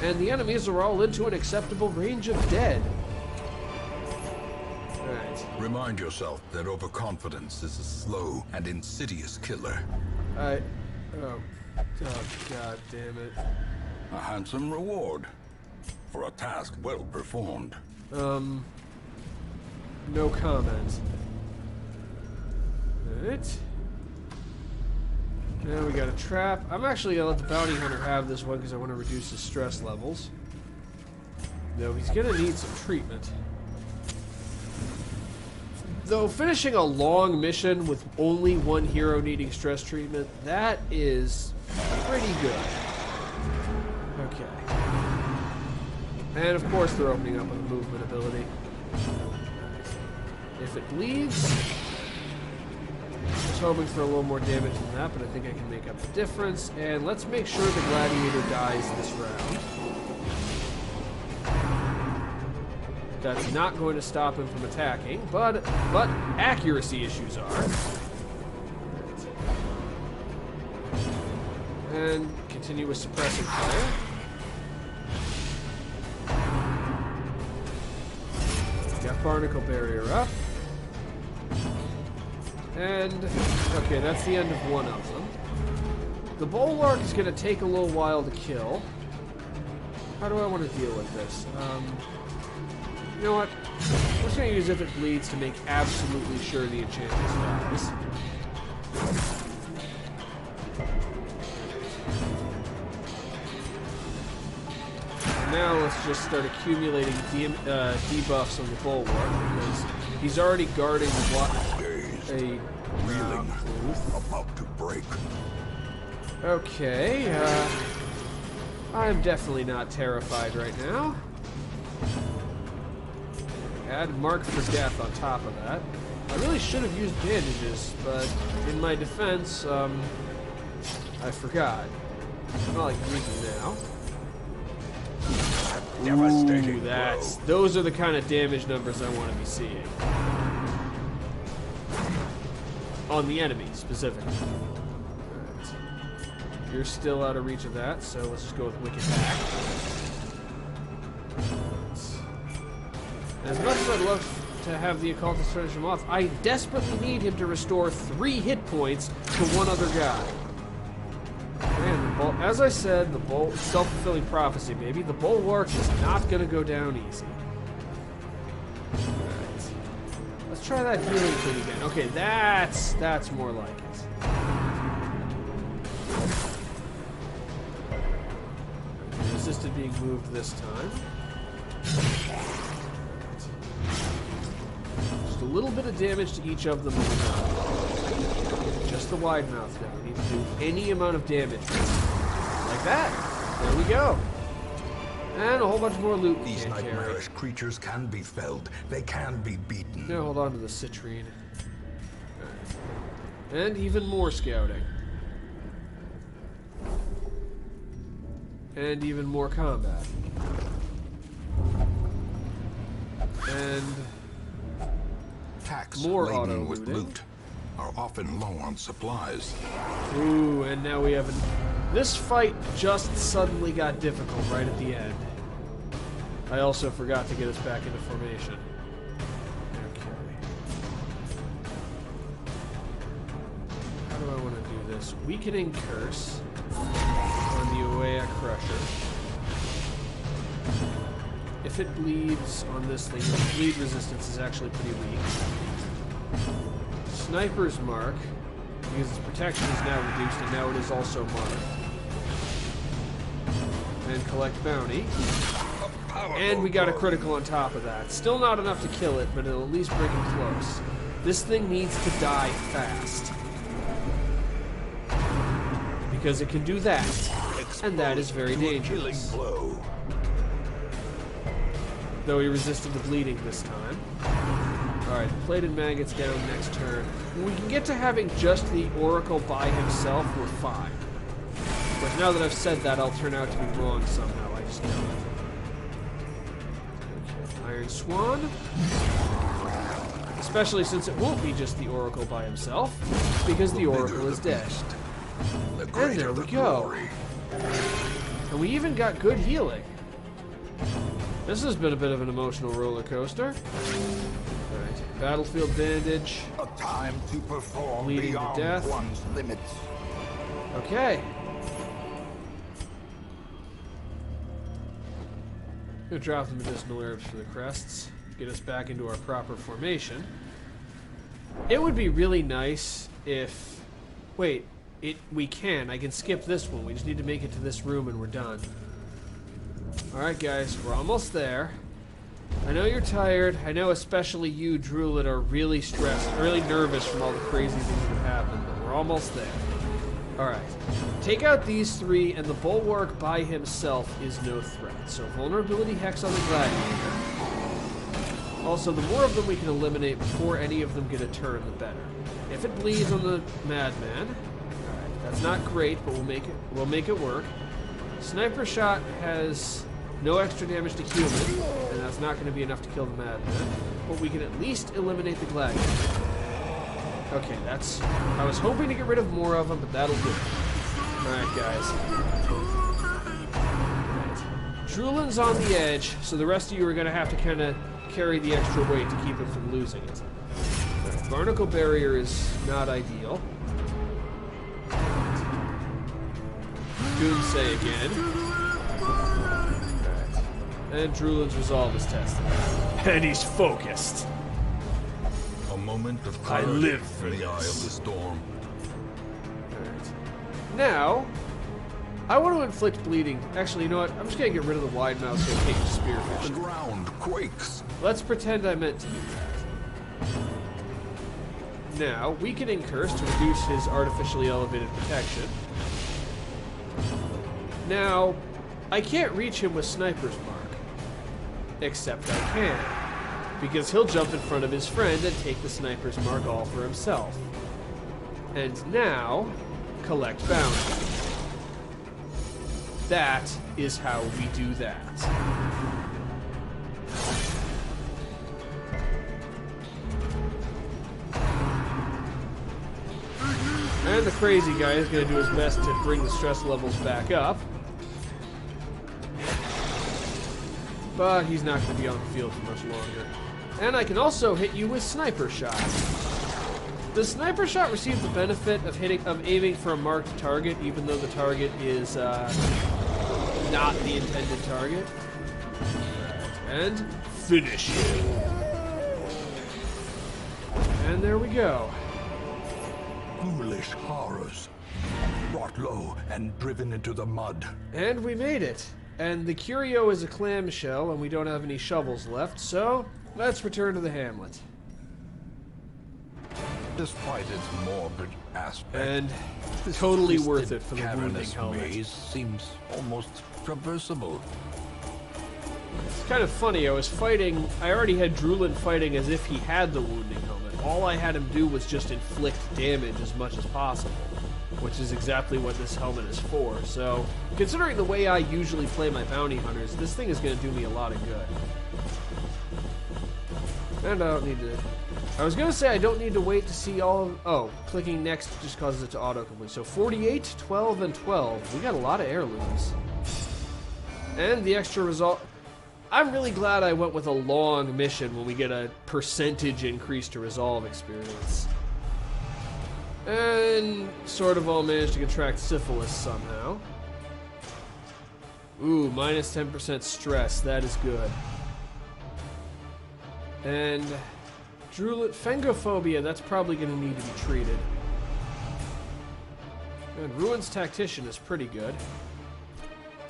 And the enemies are all into an acceptable range of dead. Alright. Remind yourself that overconfidence is a slow and insidious killer. Oh, god damn it. A handsome reward for a task well performed. No comment. Alright. Now we got a trap. I'm actually gonna let the bounty hunter have this one because I want to reduce his stress levels. Though he's gonna need some treatment. Though finishing a long mission with only one hero needing stress treatment, that is pretty good. Okay. And of course they're opening up with a movement ability. If it bleeds, I was hoping for a little more damage than that, but I think I can make up the difference. And let's make sure the gladiator dies this round. That's not going to stop him from attacking, but accuracy issues are. And continue with suppressing fire. Got barnacle barrier up. And, okay, that's the end of one of them. The bulwark is going to take a little while to kill. How do I want to deal with this? You know what? I'm just going to use if it bleeds to make absolutely sure the enchantress dies. And now let's just start accumulating debuffs on the bulwark, because he's already guarding the block. Reeling, about to break. Okay, I'm definitely not terrified right now. Add mark for death on top of that. I really should have used bandages, but in my defense, I forgot. I'm not like using now. Devastating. Ooh, those are the kind of damage numbers I want to be seeing. On the enemy, specifically. Alright. You're still out of reach of that, so let's just go with Wicked Hack. As much as I'd love to have the occultist finish him off, I desperately need him to restore 3 hit points to one other guy. Man, as I said, the self-fulfilling prophecy, baby. The bulwark is not going to go down easy. Alright. Let's try that healing thing again. Okay, that's more like it. Resisted being moved this time. Just a little bit of damage to each of them. Just the wide mouth now. We need to do any amount of damage. Like that. There we go. And a whole bunch more loot. These nightmarish creatures can be felled. They can be beaten. Now hold on to the citrine. Right. And even more scouting. And even more combat. And Packs more laden with auto-looting. loot are often low on supplies. Ooh, and now we have this fight just suddenly got difficult right at the end. I also forgot to get us back into formation. Okay. How do I want to do this? Weakening Curse on the Ague Crusher. If it bleeds on this thing, the bleed resistance is actually pretty weak. Sniper's Mark, because its protection is now reduced, and now it is also marked. And collect bounty. And we got a critical on top of that. Still not enough to kill it, but it'll at least bring it close. This thing needs to die fast. Because it can do that. And that is very dangerous. Though he resisted the bleeding this time. Alright, plated maggots down next turn. When we can get to having just the Oracle by himself, we're fine. But now that I've said that, I'll turn out to be wrong somehow. I just know it. Okay, Iron Swan. Especially since it won't be just the Oracle by himself, because the Oracle is dead. And there we go. And we even got good healing. This has been a bit of an emotional roller coaster. Alright, battlefield bandage. A time to perform Bleeding to death. one's limits. Okay. Gonna drop the medicinal herbs for the crests. Get us back into our proper formation. It would be really nice if... Wait, we can. I can skip this one. We just need to make it to this room and we're done. Alright guys, we're almost there. I know you're tired. I know especially you, Druid, are really stressed, really nervous from all the crazy things that have happened, but we're almost there. Alright. Take out these three, and the Bulwark by himself is no threat. So vulnerability hex on the Gladiator. Also, the more of them we can eliminate before any of them get a turn, the better. If it bleeds on the Madman, alright, that's not great, but we'll make it work. Sniper shot has no extra damage to human, and that's not going to be enough to kill the Madman. But we can at least eliminate the Gladiator. Okay, that's... I was hoping to get rid of more of them, but that'll do it. Alright, guys. Alright. Drulin's on the edge, so the rest of you are going to have to kind of carry the extra weight to keep him from losing it. Right. Barnacle Barrier is not ideal. Doomsay again. Right. And Drulin's resolve is tested. And he's focused. A moment of I clarity live for in the eye of this. the storm. Alright. Now, I want to inflict bleeding. Actually, you know what? I'm just going to get rid of the wide mouth so it can't The spearfish. ground quakes. Let's pretend I meant to do that. Now, weakening curse to reduce his artificially elevated protection. Now, I can't reach him with Sniper's Mark. Except I can. Because he'll jump in front of his friend and take the Sniper's Mark all for himself. And now, collect bounty. That is how we do that. And the crazy guy is going to do his best to bring the stress levels back up. But he's not going to be on the field for much longer. And I can also hit you with Sniper Shot. Does Sniper Shot receive the benefit of aiming for a marked target, even though the target is not the intended target? And finish. And there we go. Foolish horrors. Brought low and driven into the mud. And we made it. And the curio is a clamshell, and we don't have any shovels left, so let's return to the hamlet. Despite its morbid aspect, And this totally twisted, worth it for the wounding cavernous helmet. maze seems almost traversable. It's kind of funny, I already had Drulin fighting as if he had the wounding helmet. All I had him do was just inflict damage as much as possible, which is exactly what this helmet is for. So, considering the way I usually play my bounty hunters, this thing is going to do me a lot of good. And I don't need to... I was going to say I don't need to wait to see all of... Oh, clicking next just causes it to auto-complete. So 48, 12, and 12. We got a lot of heirlooms. And the extra result... I'm really glad I went with a long mission when we get a percentage increase to resolve experience. And sort of all managed to contract syphilis somehow. Ooh, minus 10% stress. That is good. And Fengophobia, that's probably going to need to be treated. And Ruin's Tactician is pretty good.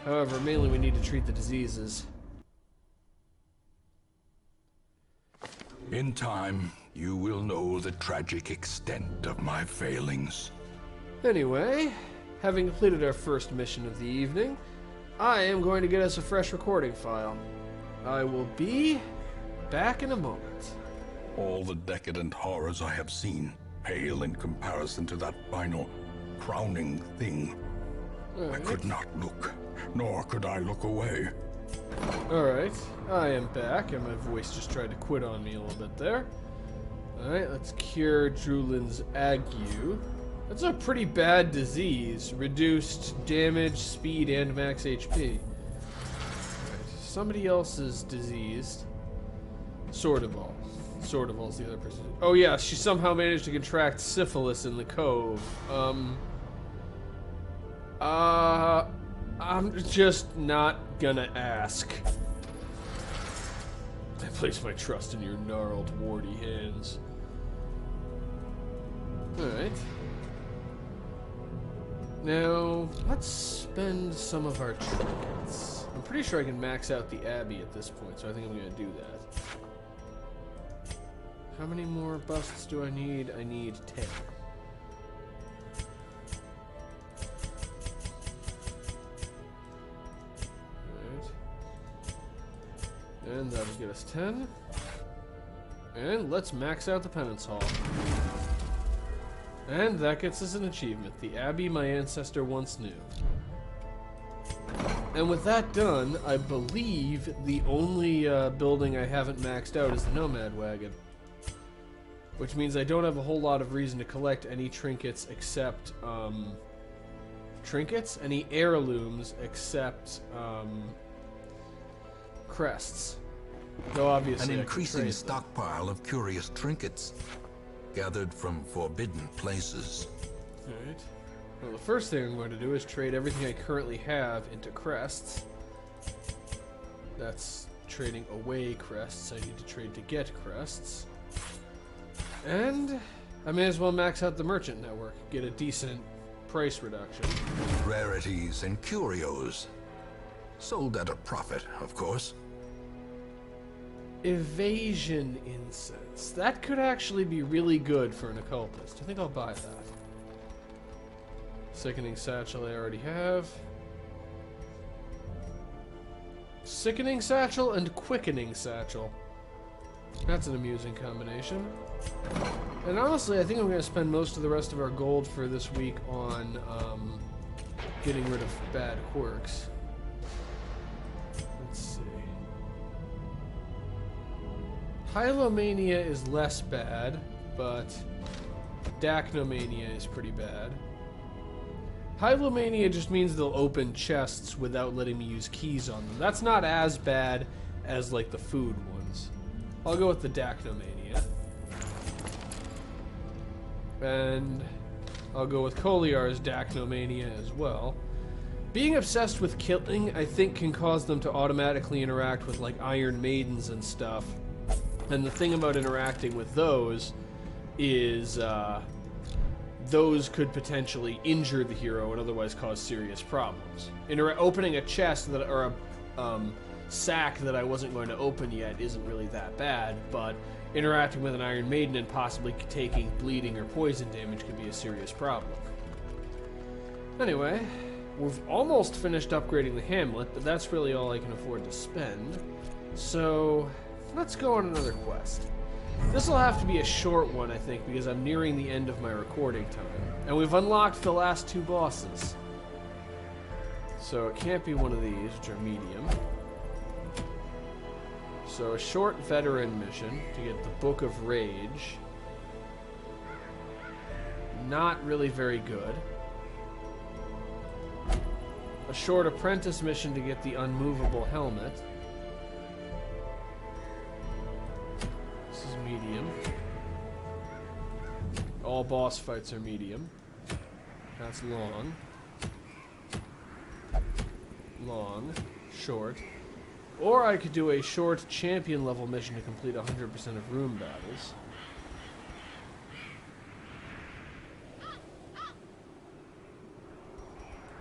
However, mainly we need to treat the diseases. In time, you will know the tragic extent of my failings. Anyway, having completed our first mission of the evening, I am going to get us a fresh recording file. I will be back in a moment. All the decadent horrors I have seen pale in comparison to that final, crowning thing. I could not look, nor could I look away. Alright, I am back, and my voice just tried to quit on me a little bit there. Alright, let's cure Drulin's Ague. That's a pretty bad disease. Reduced damage, speed, and max HP. Right. Somebody else is diseased. Sortival. Sortival's the other person. Oh yeah, she somehow managed to contract syphilis in the cove. I'm just not gonna ask. I place my trust in your gnarled, warty hands. Alright. Now, let's spend some of our trinkets. I'm pretty sure I can max out the Abbey at this point, so I think I'm gonna do that. How many more busts do I need? I need 10. And that'll get us 10. And let's max out the Penance Hall. And that gets us an achievement. The Abbey my ancestor once knew. And with that done, I believe the only building I haven't maxed out is the Nomad Wagon. Which means I don't have a whole lot of reason to collect any trinkets except, any heirlooms except, crests. Though obviously an increasing stockpile of curious trinkets gathered from forbidden places. Alright. Well, the first thing I'm going to do is trade everything I currently have into crests. That's trading away crests. I need to trade to get crests. And I may as well max out the merchant network, get a decent price reduction. Rarities and curios. Sold at a profit, of course. Evasion incense. That could actually be really good for an occultist. I think I'll buy that. Sickening satchel I already have. Sickening satchel and quickening satchel. That's an amusing combination. And honestly, I think I'm going to spend most of the rest of our gold for this week on getting rid of bad quirks. Let's see. Hylomania is less bad, but Dacnomania is pretty bad. Hylomania just means they'll open chests without letting me use keys on them. That's not as bad as, like, the food ones. I'll go with the Dacnomania. And I'll go with Koliar's Dacnomania as well. Being obsessed with killing, I think, can cause them to automatically interact with, like, Iron Maidens and stuff. And the thing about interacting with those is, those could potentially injure the hero and otherwise cause serious problems. Opening a chest that, or a sack that I wasn't going to open yet isn't really that bad, but interacting with an Iron Maiden and possibly taking bleeding or poison damage could be a serious problem. Anyway, we've almost finished upgrading the hamlet, but that's really all I can afford to spend. So, let's go on another quest. This will have to be a short one, I think, because I'm nearing the end of my recording time. And we've unlocked the last two bosses. So it can't be one of these, which are medium. So a short veteran mission to get the Book of Rage. Not really very good. A short apprentice mission to get the unmovable helmet. This is medium. All boss fights are medium. That's long. Long. Short. Or I could do a short champion level mission to complete 100% of room battles.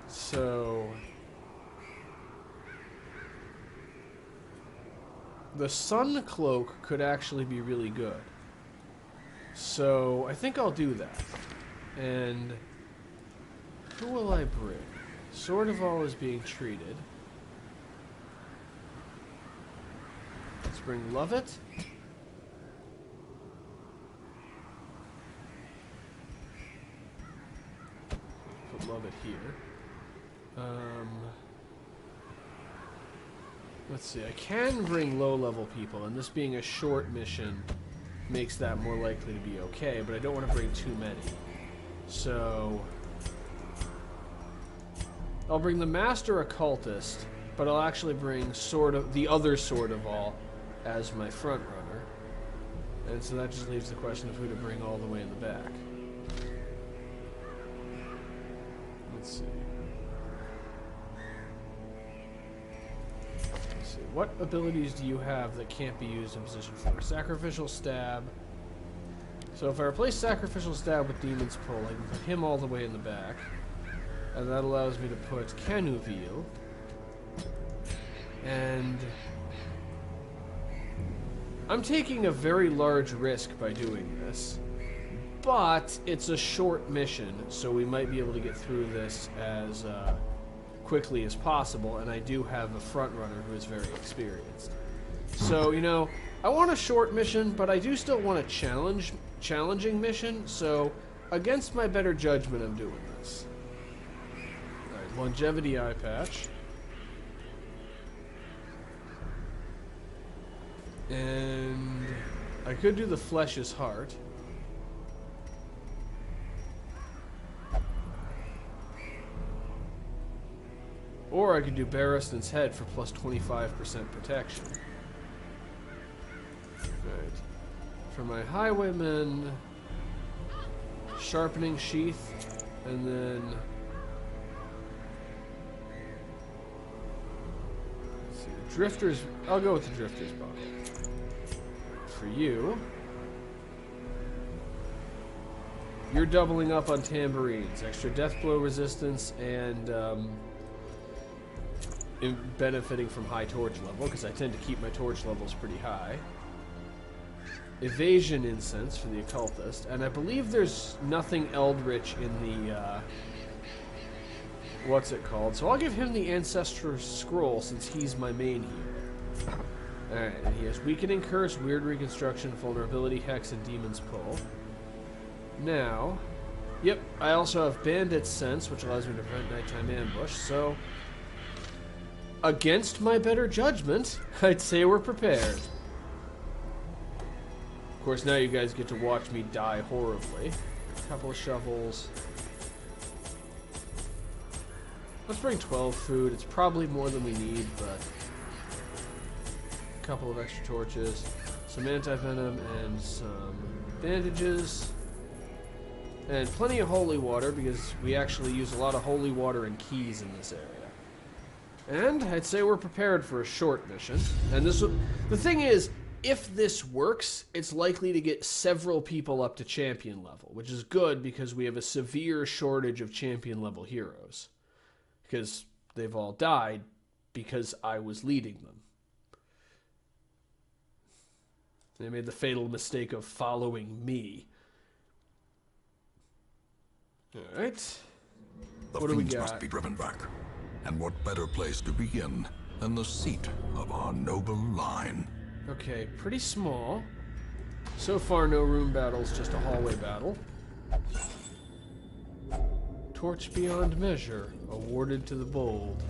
So... the sun cloak could actually be really good. So I think I'll do that. And who will I bring? Sword of All is being treated. Let's bring Lovett. Put Lovett here. Let's see, I can bring low-level people, and this being a short mission makes that more likely to be okay, but I don't want to bring too many. So I'll bring the Master Occultist, but I'll actually bring the other Sword of All as my front runner. And so that just leaves the question of who to bring all the way in the back. Let's see. What abilities do you have that can't be used in position 4? Sacrificial Stab. So if I replace Sacrificial Stab with Demon's Pull, I can put him all the way in the back. And that allows me to put Canuville. And I'm taking a very large risk by doing this. But it's a short mission, so we might be able to get through this as quickly as possible, and I do have a front runner who is very experienced. So, you know, I want a short mission, but I do still want a challenging mission, so against my better judgment, I'm doing this. Alright, Longevity Eye Patch. And I could do the Flesh's Heart. Or I could do Barristan's Head for plus 25% protection. Right. For my Highwayman, Sharpening Sheath, and then let's see, Drifter's. I'll go with the Drifter's Buckle. For you, you're doubling up on tambourines, extra death blow resistance, and benefiting from high torch level, because I tend to keep my torch levels pretty high. Evasion Incense for the Occultist, and I believe there's nothing Eldritch in the, what's it called? So I'll give him the Ancestral Scroll, since he's my main healer. Alright, and he has Weakening Curse, Weird Reconstruction, Vulnerability, Hex, and Demon's Pull. Now, yep, I also have Bandit's Sense, which allows me to prevent nighttime ambush, so against my better judgment, I'd say we're prepared. Of course, now you guys get to watch me die horribly. A couple of shovels. Let's bring 12 food. It's probably more than we need, but a couple of extra torches, some anti-venom, and some bandages. And plenty of holy water, because we actually use a lot of holy water and keys in this area. And I'd say we're prepared for a short mission. And the thing is, if this works, it's likely to get several people up to champion level, which is good because we have a severe shortage of champion level heroes. Because they've all died because I was leading them. They made the fatal mistake of following me. Alright. The fiends must be driven back. And what better place to begin than the seat of our noble line? Okay, pretty small. So far, no room battles, just a hallway battle. Torch beyond measure, awarded to the bold,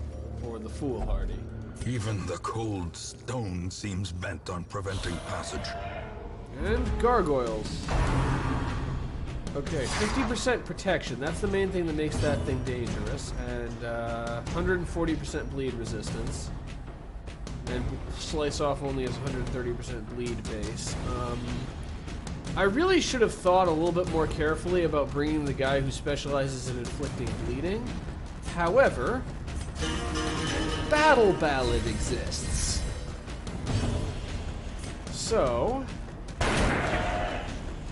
or the foolhardy. Even the cold stone seems bent on preventing passage. And gargoyles. Okay, 50% protection. That's the main thing that makes that thing dangerous. And 140% bleed resistance. And slice off only has 130% bleed base. I really should have thought a little bit more carefully about bringing the guy who specializes in inflicting bleeding. However, Battle Ballad exists. So,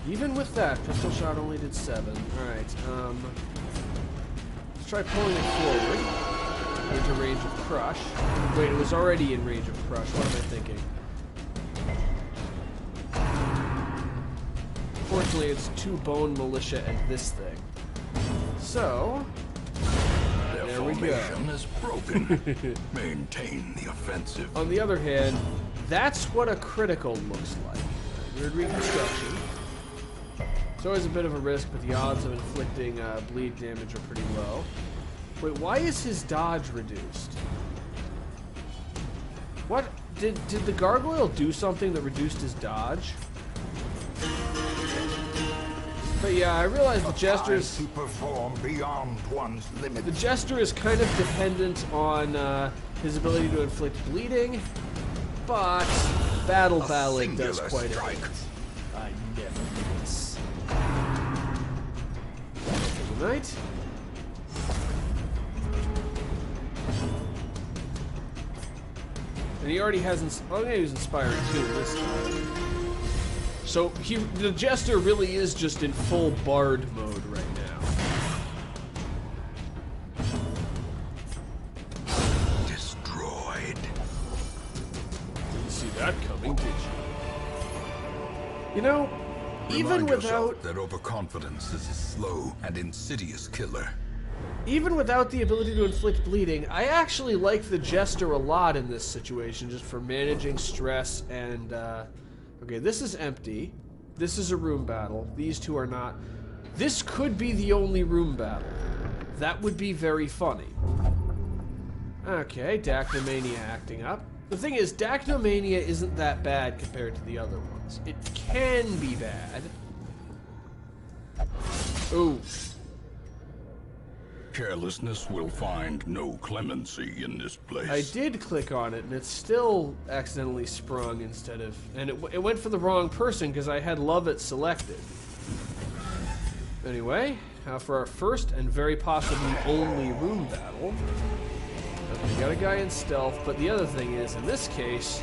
even with that, pistol shot only did 7. Alright, let's try pulling it forward into range of crush. Wait, it was already in range of crush. What am I thinking? unfortunately, it's 2 bone militia and this thing. So, Their there we go. formation is broken. Maintain the offensive. On the other hand, that's what a critical looks like. Weird reconstruction. It's always a bit of a risk, but the odds of inflicting bleed damage are pretty low. Wait, why is his dodge reduced? What? Did the gargoyle do something that reduced his dodge? But yeah, I realize the jester's... Time to perform beyond one's limits. The jester is kind of dependent on his ability to inflict bleeding, but Battle Ballad does singular quite a strike. bit. I never miss. Good night. And he already has... Oh, yeah, he was inspiring too this time. So the jester really is just in full bard mode right now. Destroyed. Didn't see that coming, did you? You know, even Remind yourself without that overconfidence is a slow and insidious killer. even without the ability to inflict bleeding, I actually like the jester a lot in this situation, just for managing stress and. Okay, this is empty. This is a room battle. These two are not. This could be the only room battle. That would be very funny. Okay, Dacnomania acting up. The thing is, Dacnomania isn't that bad compared to the other ones. It can be bad. Ooh. Carelessness will find no clemency in this place. I did click on it, and it still accidentally sprung instead of... And it went for the wrong person, because I had Lovett selected. Anyway, for our first and very possibly only room battle... Okay, got a guy in stealth, but the other thing is, in this case,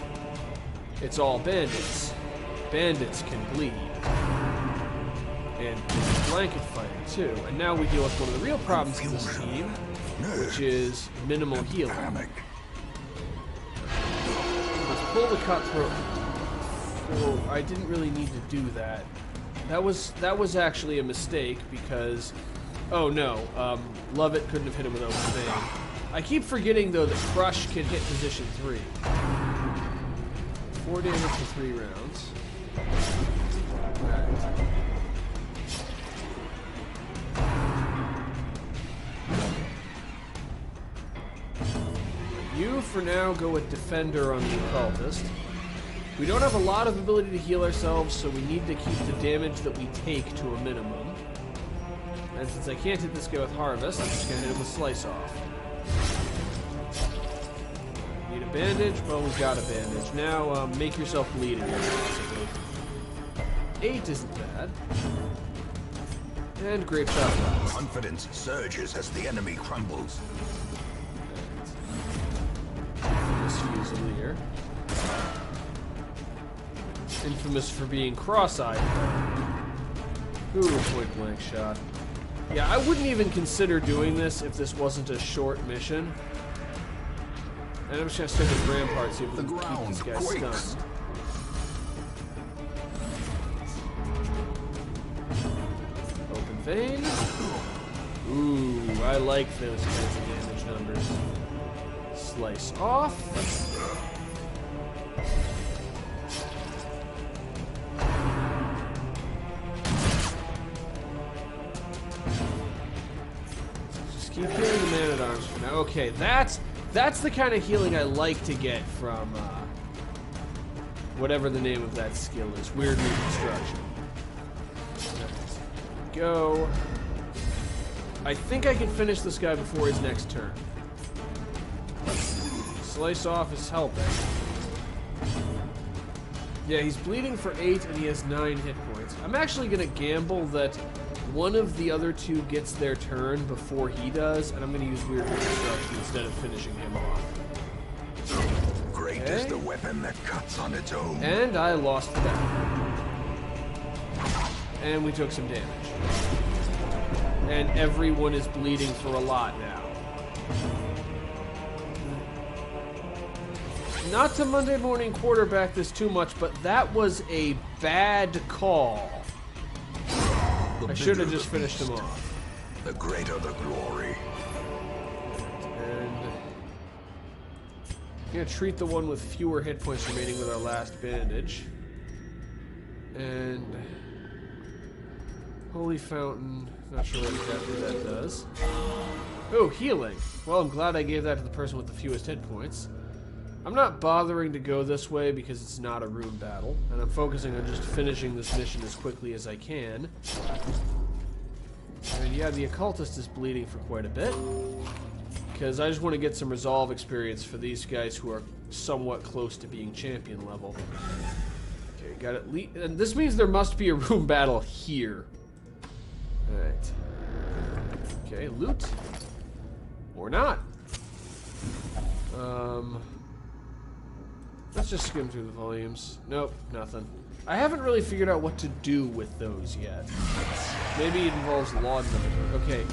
it's all bandits. Bandits can bleed. And blanket fighting, too. And now we deal with one of the real problems of this team, which is minimal healing. Panic. Let's pull the cutthroat. Oh, I didn't really need to do that. That was actually a mistake, because... Oh, no. Lovett couldn't have hit him with open vein. I keep forgetting, though, that Crush can hit position 3. 4 damage for 3 rounds. Alright. You, for now, go with Defender on the Occultist. We don't have a lot of ability to heal ourselves, so we need to keep the damage that we take to a minimum. And since I can't hit this guy with Harvest, I'm just going to hit him with Slice Off. Need a bandage? Well, we've got a bandage. Now, make yourself bleed again, possibly. 8 isn't bad. And Grape Shot Blast. Confidence surges as the enemy crumbles. Infamous Fusilier. Infamous for being cross-eyed. Ooh, point blank shot. Yeah, I wouldn't even consider doing this if this wasn't a short mission. And I'm just gonna stick with Rampart, see if we The can keep ground this guy quakes. stunned. Open vein. Ooh, I like those kinds of damage numbers. Slice off. Just keep healing the Man-at-Arms for now. Okay, that's the kind of healing I like to get from whatever the name of that skill is. Weird Reconstruction. Go. I think I can finish this guy before his next turn. Slice off is helping. Yeah, he's bleeding for 8 and he has 9 hit points. I'm actually going to gamble that one of the other two gets their turn before he does, and I'm going to use Weird Reconstruction instead of finishing him off. Great is the weapon that cuts on its own. And I lost the battle. And we took some damage. And everyone is bleeding for a lot now. Not to Monday morning quarterback this too much, but that was a bad call. The I should have bigger just the finished him beast, off. the greater the glory. And I'm gonna treat the one with fewer hit points remaining with our last bandage. And Holy Fountain, not sure what exactly that does. Oh, healing. Well, I'm glad I gave that to the person with the fewest hit points. I'm not bothering to go this way because it's not a rune battle, and I'm focusing on just finishing this mission as quickly as I can. And yeah, the occultist is bleeding for quite a bit, because I just want to get some resolve experience for these guys who are somewhat close to being champion level. Okay, got it. And this means there must be a rune battle here. Alright. Okay, loot. Or not. Let's just skim through the volumes. Nope, nothing. I haven't really figured out what to do with those yet. Maybe it involves laud number. Okay,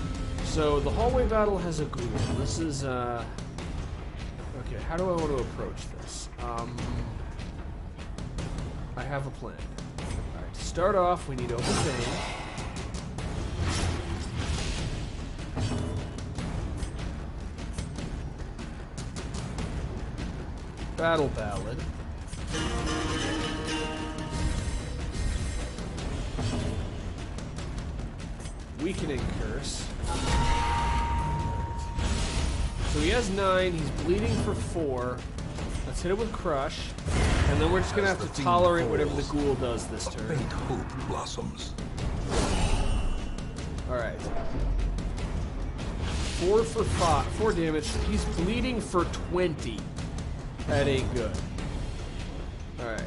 so the hallway battle has a ghoul. This is, okay, how do I want to approach this? I have a plan. Alright, to start off, we need open vein. Battle Ballad. Weakening Curse. So he has 9, he's bleeding for 4. Let's hit it with Crush. And then we're just gonna have to tolerate whatever the ghoul does this turn. Faint hope blossoms. Alright. 4 for 5. 4 damage. He's bleeding for 20. That ain't good. Alright.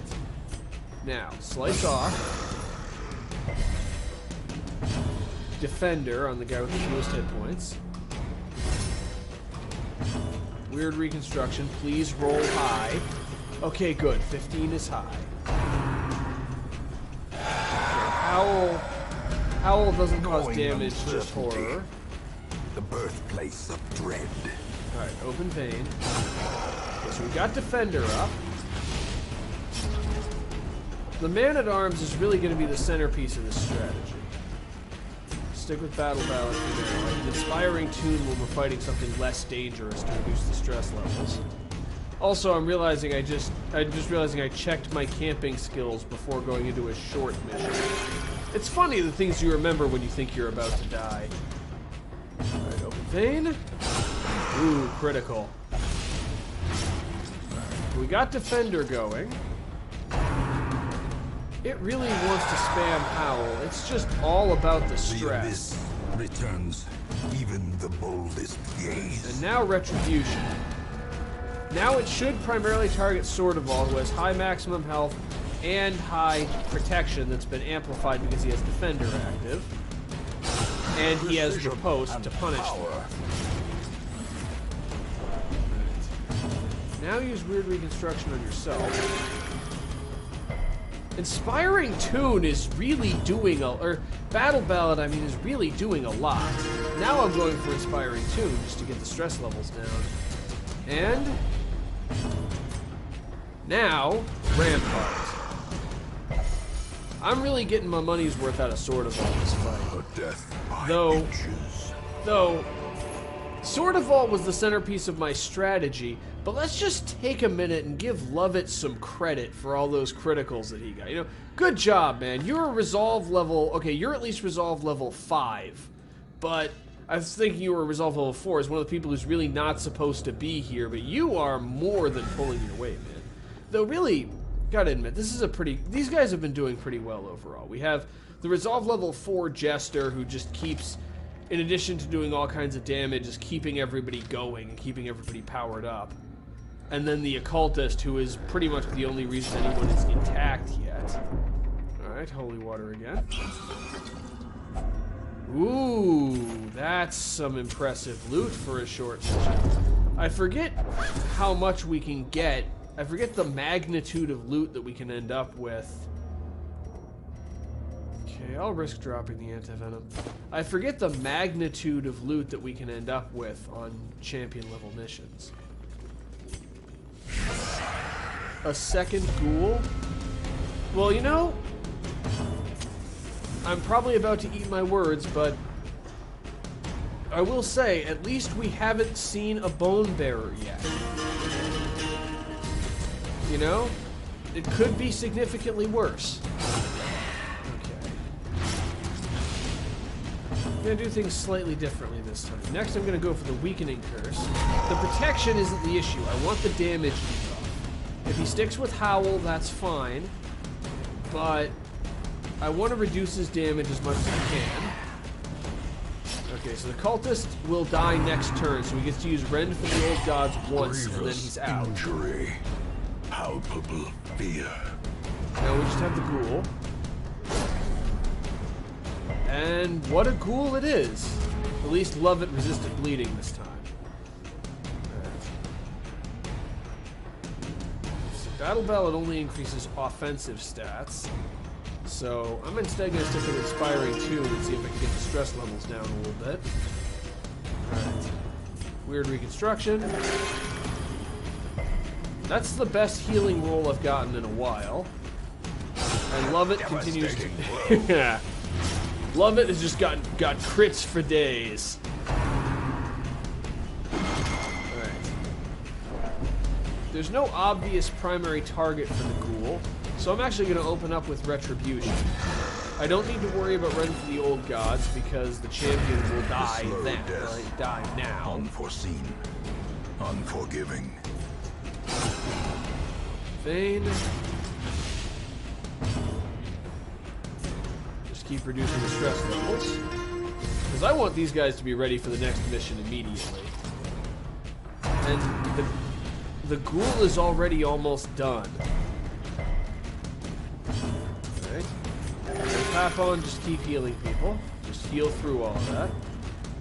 Now, slice off. Defender on the guy with the fewest hit points. Weird reconstruction. Please roll high. Okay, good. 15 is high. Okay, Howl doesn't cause damage, just horror. The birthplace of dread. Alright, open vein. So we got Defender up. The Man-at-Arms is really going to be the centerpiece of this strategy. Stick with Battle Ballad for now. An inspiring tune when we're fighting something less dangerous to reduce the stress levels. Also, I'm realizing I'm just realizing I checked my camping skills before going into a short mission. It's funny the things you remember when you think you're about to die. Alright, open vein. Ooh, critical. We got Defender going. It really wants to spam Howl. It's just all about the stress. The abyss returns even the boldest gaze. And now Retribution. Now it should primarily target Sword of All, who has high maximum health and high protection that's been amplified because he has Defender active. And he has Riposte to punish them. Now use Weird Reconstruction on yourself. Inspiring Tune is really doing or Battle Ballad, I mean, is really doing a lot. Now I'm going for Inspiring Tune just to get the stress levels down. And now Rampart. I'm really getting my money's worth out of Sword of All this fight. A death by Though Sword of All was the centerpiece of my strategy, but let's just take a minute and give Lovett some credit for all those criticals that he got. You know, good job, man. You're a resolve level, okay, you're at least resolve level 5, but I was thinking you were a resolve level 4 as one of the people who's really not supposed to be here, but you are more than pulling your weight, man. Though really, gotta admit, this is these guys have been doing pretty well overall. We have the resolve level 4 Jester who just keeps, in addition to doing all kinds of damage, is keeping everybody going and keeping everybody powered up. And then the Occultist, who is pretty much the only reason anyone is intact yet. Alright, Holy Water again. Ooh, that's some impressive loot for a short mission. I forget how much we can get. I forget the magnitude of loot that we can end up with. Okay, I'll risk dropping the anti-venom. I forget the magnitude of loot that we can end up with on champion level missions. A second ghoul? Well, you know, I'm probably about to eat my words, but I will say, at least we haven't seen a bone bearer yet. You know? It could be significantly worse. Okay. I'm gonna do things slightly differently this time. Next, I'm gonna go for the weakening curse. The protection isn't the issue. I want the damage debuff. If he sticks with Howl, that's fine. But I want to reduce his damage as much as I can. Okay, so the cultist will die next turn, so he gets to use Rend for the Old Gods once, and then he's out. Injury. Palpable fear. Now we just have the ghoul. And what a ghoul it is! At least Lovett resisted bleeding this time. So Battle Ballad only increases offensive stats. So I'm instead going to stick with Inspiring Tune and see if I can get the stress levels down a little bit. Alright. Weird Reconstruction. That's the best healing roll I've gotten in a while. And Lovett continues to... Yeah. Lovett has just got crits for days. Alright. There's no obvious primary target for the ghoul, so I'm actually going to open up with Retribution. I don't need to worry about Rend for the Old Gods because the champion will die then, right? Die now. Unforeseen. Unforgiving. Vayne. Just keep reducing the stress levels. Because I want these guys to be ready for the next mission immediately. And the ghoul is already almost done. Alright. Tap on, just keep healing people. Just heal through all of that.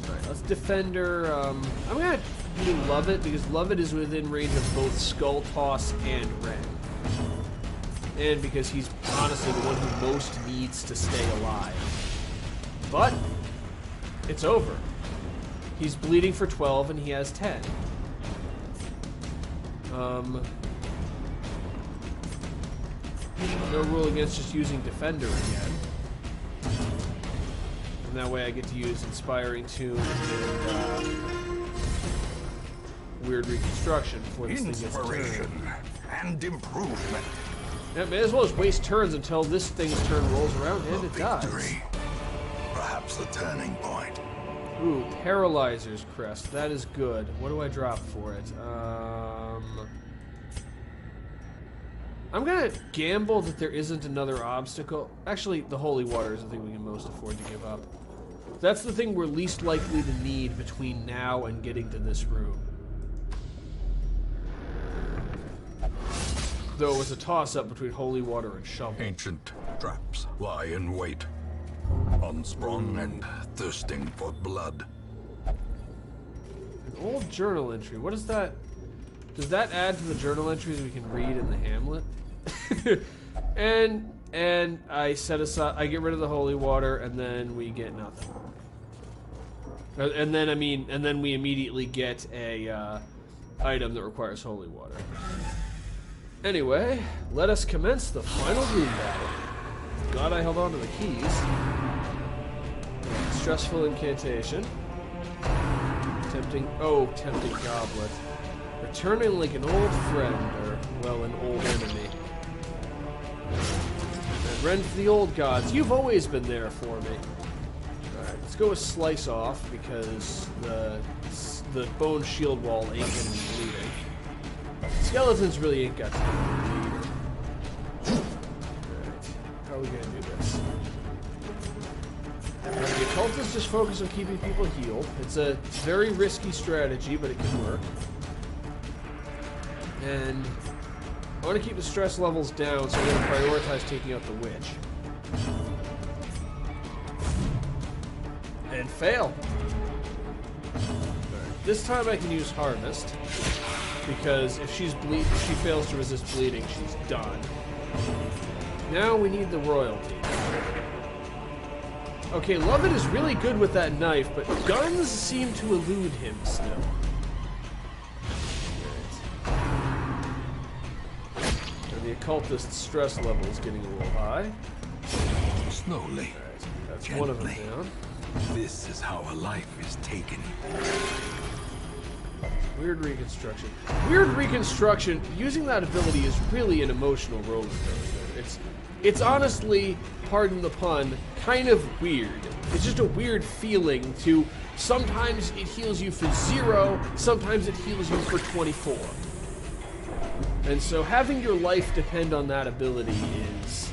Alright, let's Defender. I'm gonna do Lovett because Lovett is within range of both Skull Toss and Rend. And because he's honestly the one who most needs to stay alive. But it's over. He's bleeding for 12 and he has 10. No rule against just using Defender again. And that way I get to use Inspiring Tune and Weird Reconstruction before this thing gets turned. And improvement. Yeah, may as well just waste turns until this thing's turn rolls around and it dies. Perhaps the turning point. Ooh, Paralyzer's Crest. That is good. What do I drop for it? I'm gonna gamble that there isn't another obstacle. Actually, the Holy Water is the thing we can most afford to give up. That's the thing we're least likely to need between now and getting to this room. Though it was a toss-up between Holy Water and Shovel. Ancient traps lie in wait, unsprung and thirsting for blood. An old journal entry. What is that? Does that add to the journal entries we can read in the Hamlet? and I set aside. I get rid of the Holy Water, and then we get nothing. And then we immediately get a item that requires Holy Water. Anyway, let us commence the final room battle. Glad I held on to the keys. Stressful incantation. Tempting goblet. Returning like an old friend, or, well, an old enemy. And Rend for the Old Gods, you've always been there for me. Alright, let's go with Slice Off, because the bone shield wall ain't gonna be bleeding. Skeletons really ain't got time to bleed. Alright, how are we gonna do this? The occultists just focus on keeping people healed. It's a very risky strategy, but it can work. And I want to keep the stress levels down, so I'm going to prioritize taking out the witch. And fail. Right. This time I can use Harvest, because if she fails to resist bleeding, she's done. Now we need the royalty. Okay, Lovett is really good with that knife, but guns seem to elude him still. The occultist's stress level is getting a little high. Slowly. That's Gently. one of them down. This is how a life is taken. Weird reconstruction. Weird reconstruction. Using that ability is really an emotional roller coaster. It's honestly, pardon the pun, kind of weird. It's just a weird feeling to sometimes it heals you for 0, sometimes it heals you for 24. And so having your life depend on that ability is...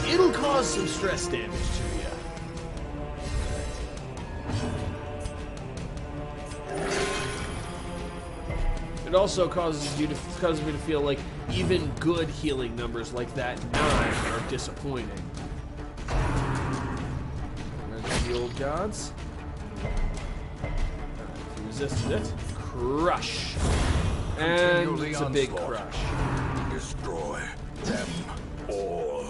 it'll cause some stress damage to you. It also causes me to feel like even good healing numbers like that 9 are disappointing. There's the old gods. If you resisted it, crush. And it's a big crush. Destroy them all.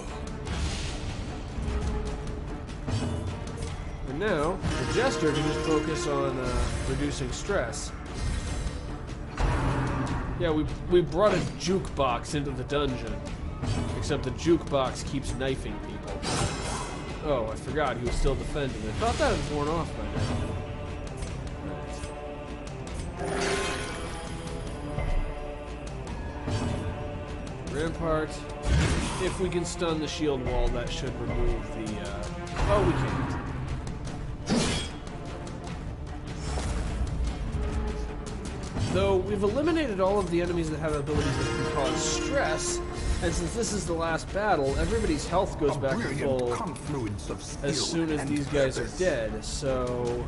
And now, the Jester can just focus on reducing stress. Yeah, we brought a jukebox into the dungeon. Except the jukebox keeps knifing people. Oh, I forgot he was still defending. I thought that had worn off by now. Rampart. If we can stun the shield wall, that should remove the... oh, we can't. Though we've eliminated all of the enemies that have abilities that can cause stress, and since this is the last battle, everybody's health goes back to full as soon as these guys are dead, so...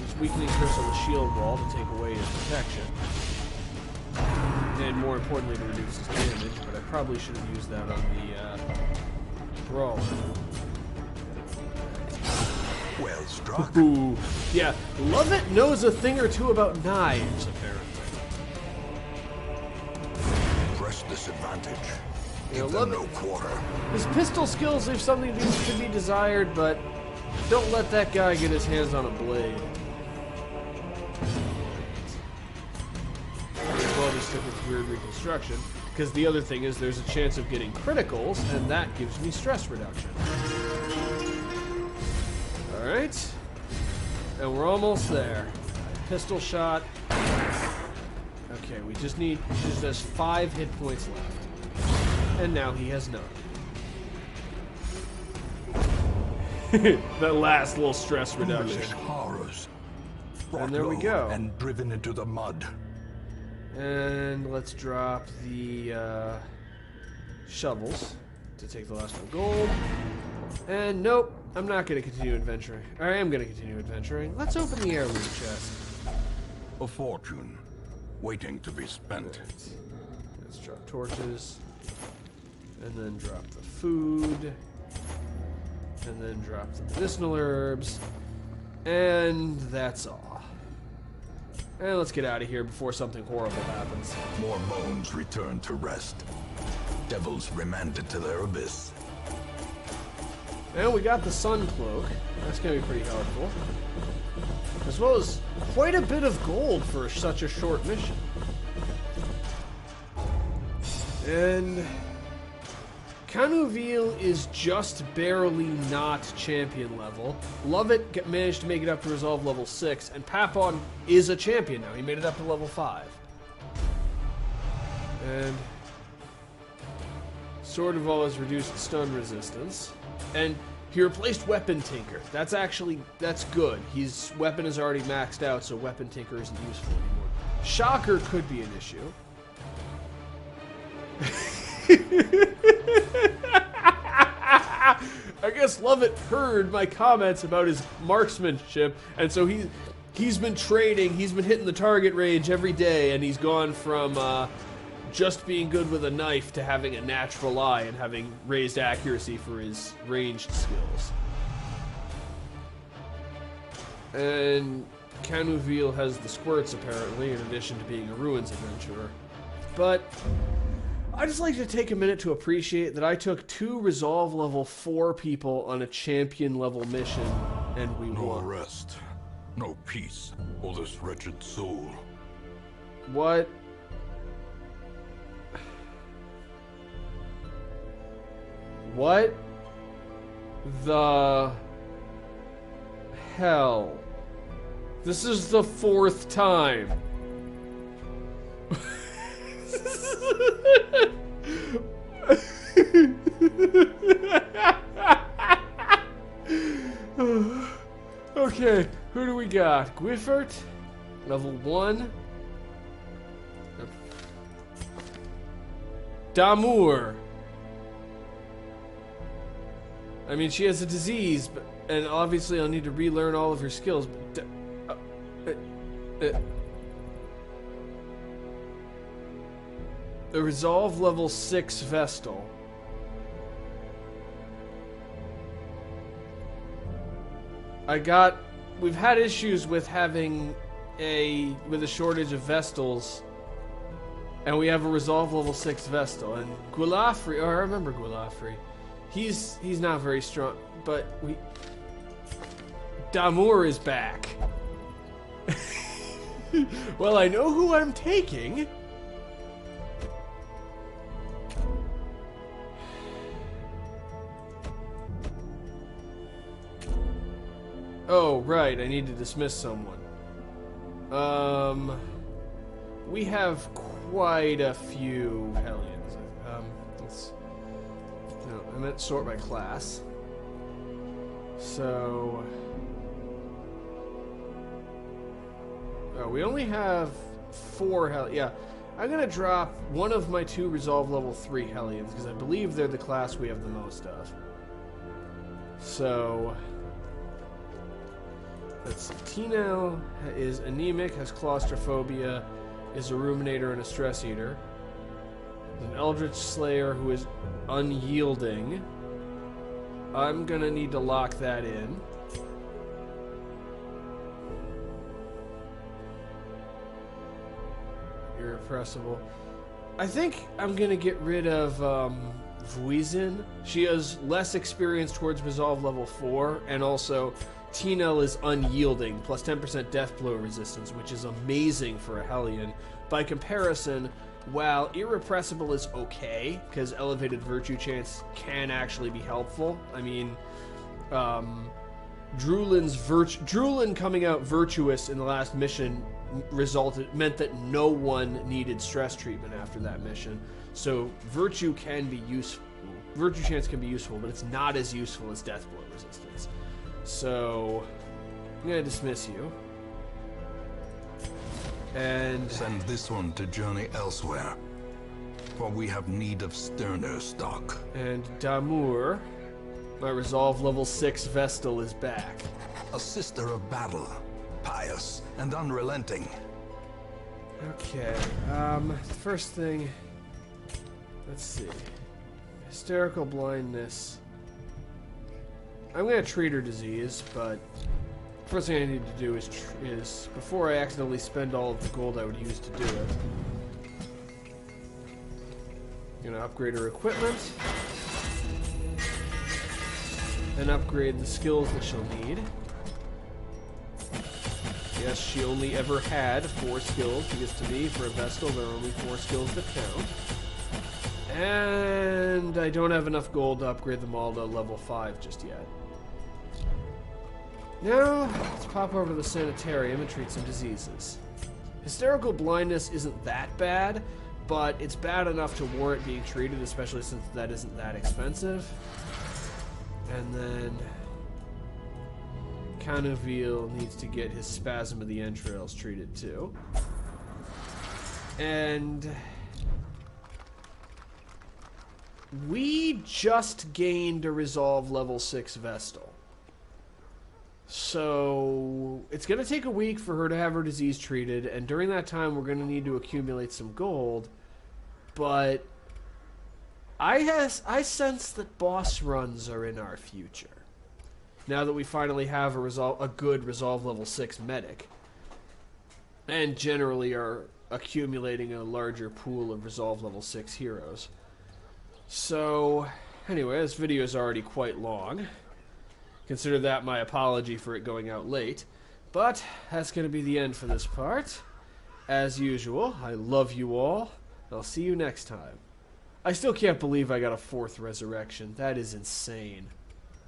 Use weakening curse on the shield wall to take away his protection. And more importantly, to reduce his damage, but I probably should have used that on the brawler. Well struck. Ooh. Yeah, Lovett knows a thing or two about knives, apparently. Press this advantage. You know, Give them no Lovett, quarter. his pistol skills leave something to be desired, but don't let that guy get his hands on a blade. Well, just stick with weird reconstruction, because the other thing is there's a chance of getting criticals, and that gives me stress reduction. Alright. And we're almost there. Pistol shot. Okay, he just has 5 hit points left. And now he has none. That last little stress reduction. Foolish horrors. And there we go. And driven into the mud. And let's drop the shovels to take the last one gold. And nope, I'm not going to continue adventuring. Or I am going to continue adventuring. Let's open the heirloom chest. A fortune, waiting to be spent. Let's drop torches. And then drop the food. And then drop the medicinal herbs. And that's all. And let's get out of here before something horrible happens. More bones return to rest. Devils remanded to their abyss. And we got the sun cloak. That's going to be pretty helpful. As well as quite a bit of gold for such a short mission. And Canuville is just barely not champion level. Lovett managed to make it up to resolve level 6, and Papon is a champion now. He made it up to level 5. And Sword of All has reduced stun resistance. And he replaced Weapon Tinker. That's good. His weapon is already maxed out, so Weapon Tinker isn't useful anymore. Shocker could be an issue. I guess Lovett heard my comments about his marksmanship, and so he's been trading, he's been hitting the target range every day, and he's gone from just being good with a knife to having a natural eye and having raised accuracy for his ranged skills. And Canuville has the squirts, apparently, in addition to being a ruins adventurer. But I just like to take a minute to appreciate that I took 2 resolve level 4 people on a champion level mission, and we No won. rest, no peace for this wretched soul. What? What the hell? This is the 4th time. Okay, who do we got? Guifert, level 1. Damour. I mean, she has a disease, but, and obviously I'll need to relearn all of her skills. The Resolve level 6 Vestal. We've had issues with having a shortage of Vestals, and we have a Resolve level 6 Vestal. And Guilafri, I remember Guilafri. He's not very strong, but Damour is back. Well, I know who I'm taking. Oh, right, I need to dismiss someone. We have quite a few Hellions. I meant sort by class. So... Oh, we only have 4 Hellions. Yeah, I'm gonna drop one of my 2 Resolve level 3 Hellions, because I believe they're the class we have the most of. So... Let's see. Tino is anemic, has claustrophobia, is a ruminator and a stress eater. There's an Eldritch Slayer who is unyielding. I'm gonna need to lock that in. Irrepressible. I think I'm gonna get rid of Vuizin. She has less experience towards Resolve level 4, and also Tinel is unyielding, plus 10% death blow resistance, which is amazing for a Hellion. By comparison, while Irrepressible is okay, because elevated virtue chance can actually be helpful. I mean, Drulin coming out virtuous in the last mission meant that no one needed stress treatment after that mission. So virtue can be useful. Virtue chance can be useful, but it's not as useful as death blow resistance. So I'm gonna dismiss you. And send this one to journey elsewhere, for we have need of sterner stock. And Damour, my Resolve level 6 Vestal, is back. A sister of battle, pious and unrelenting. Okay, first thing, let's see. Hysterical blindness. I'm gonna treat her disease, but first thing I need to do is before I accidentally spend all of the gold I would use to do it, I'm gonna upgrade her equipment and upgrade the skills that she'll need. Yes, she only ever had 4 skills, because to me, for a Vestal, there are only 4 skills that count. And I don't have enough gold to upgrade them all to level 5 just yet. Now, let's pop over to the Sanitarium and treat some diseases. Hysterical blindness isn't that bad, but it's bad enough to warrant being treated, especially since that isn't that expensive. And then Canuville needs to get his spasm of the entrails treated too. And we just gained a Resolve level 6 Vestal. So it's going to take a week for her to have her disease treated, and during that time we're going to need to accumulate some gold. But I sense that boss runs are in our future. Now that we finally have a good Resolve level 6 medic, and generally are accumulating a larger pool of Resolve level 6 heroes. So anyway, this video is already quite long. Consider that my apology for it going out late. But that's going to be the end for this part. As usual, I love you all. I'll see you next time. I still can't believe I got a 4th resurrection. That is insane.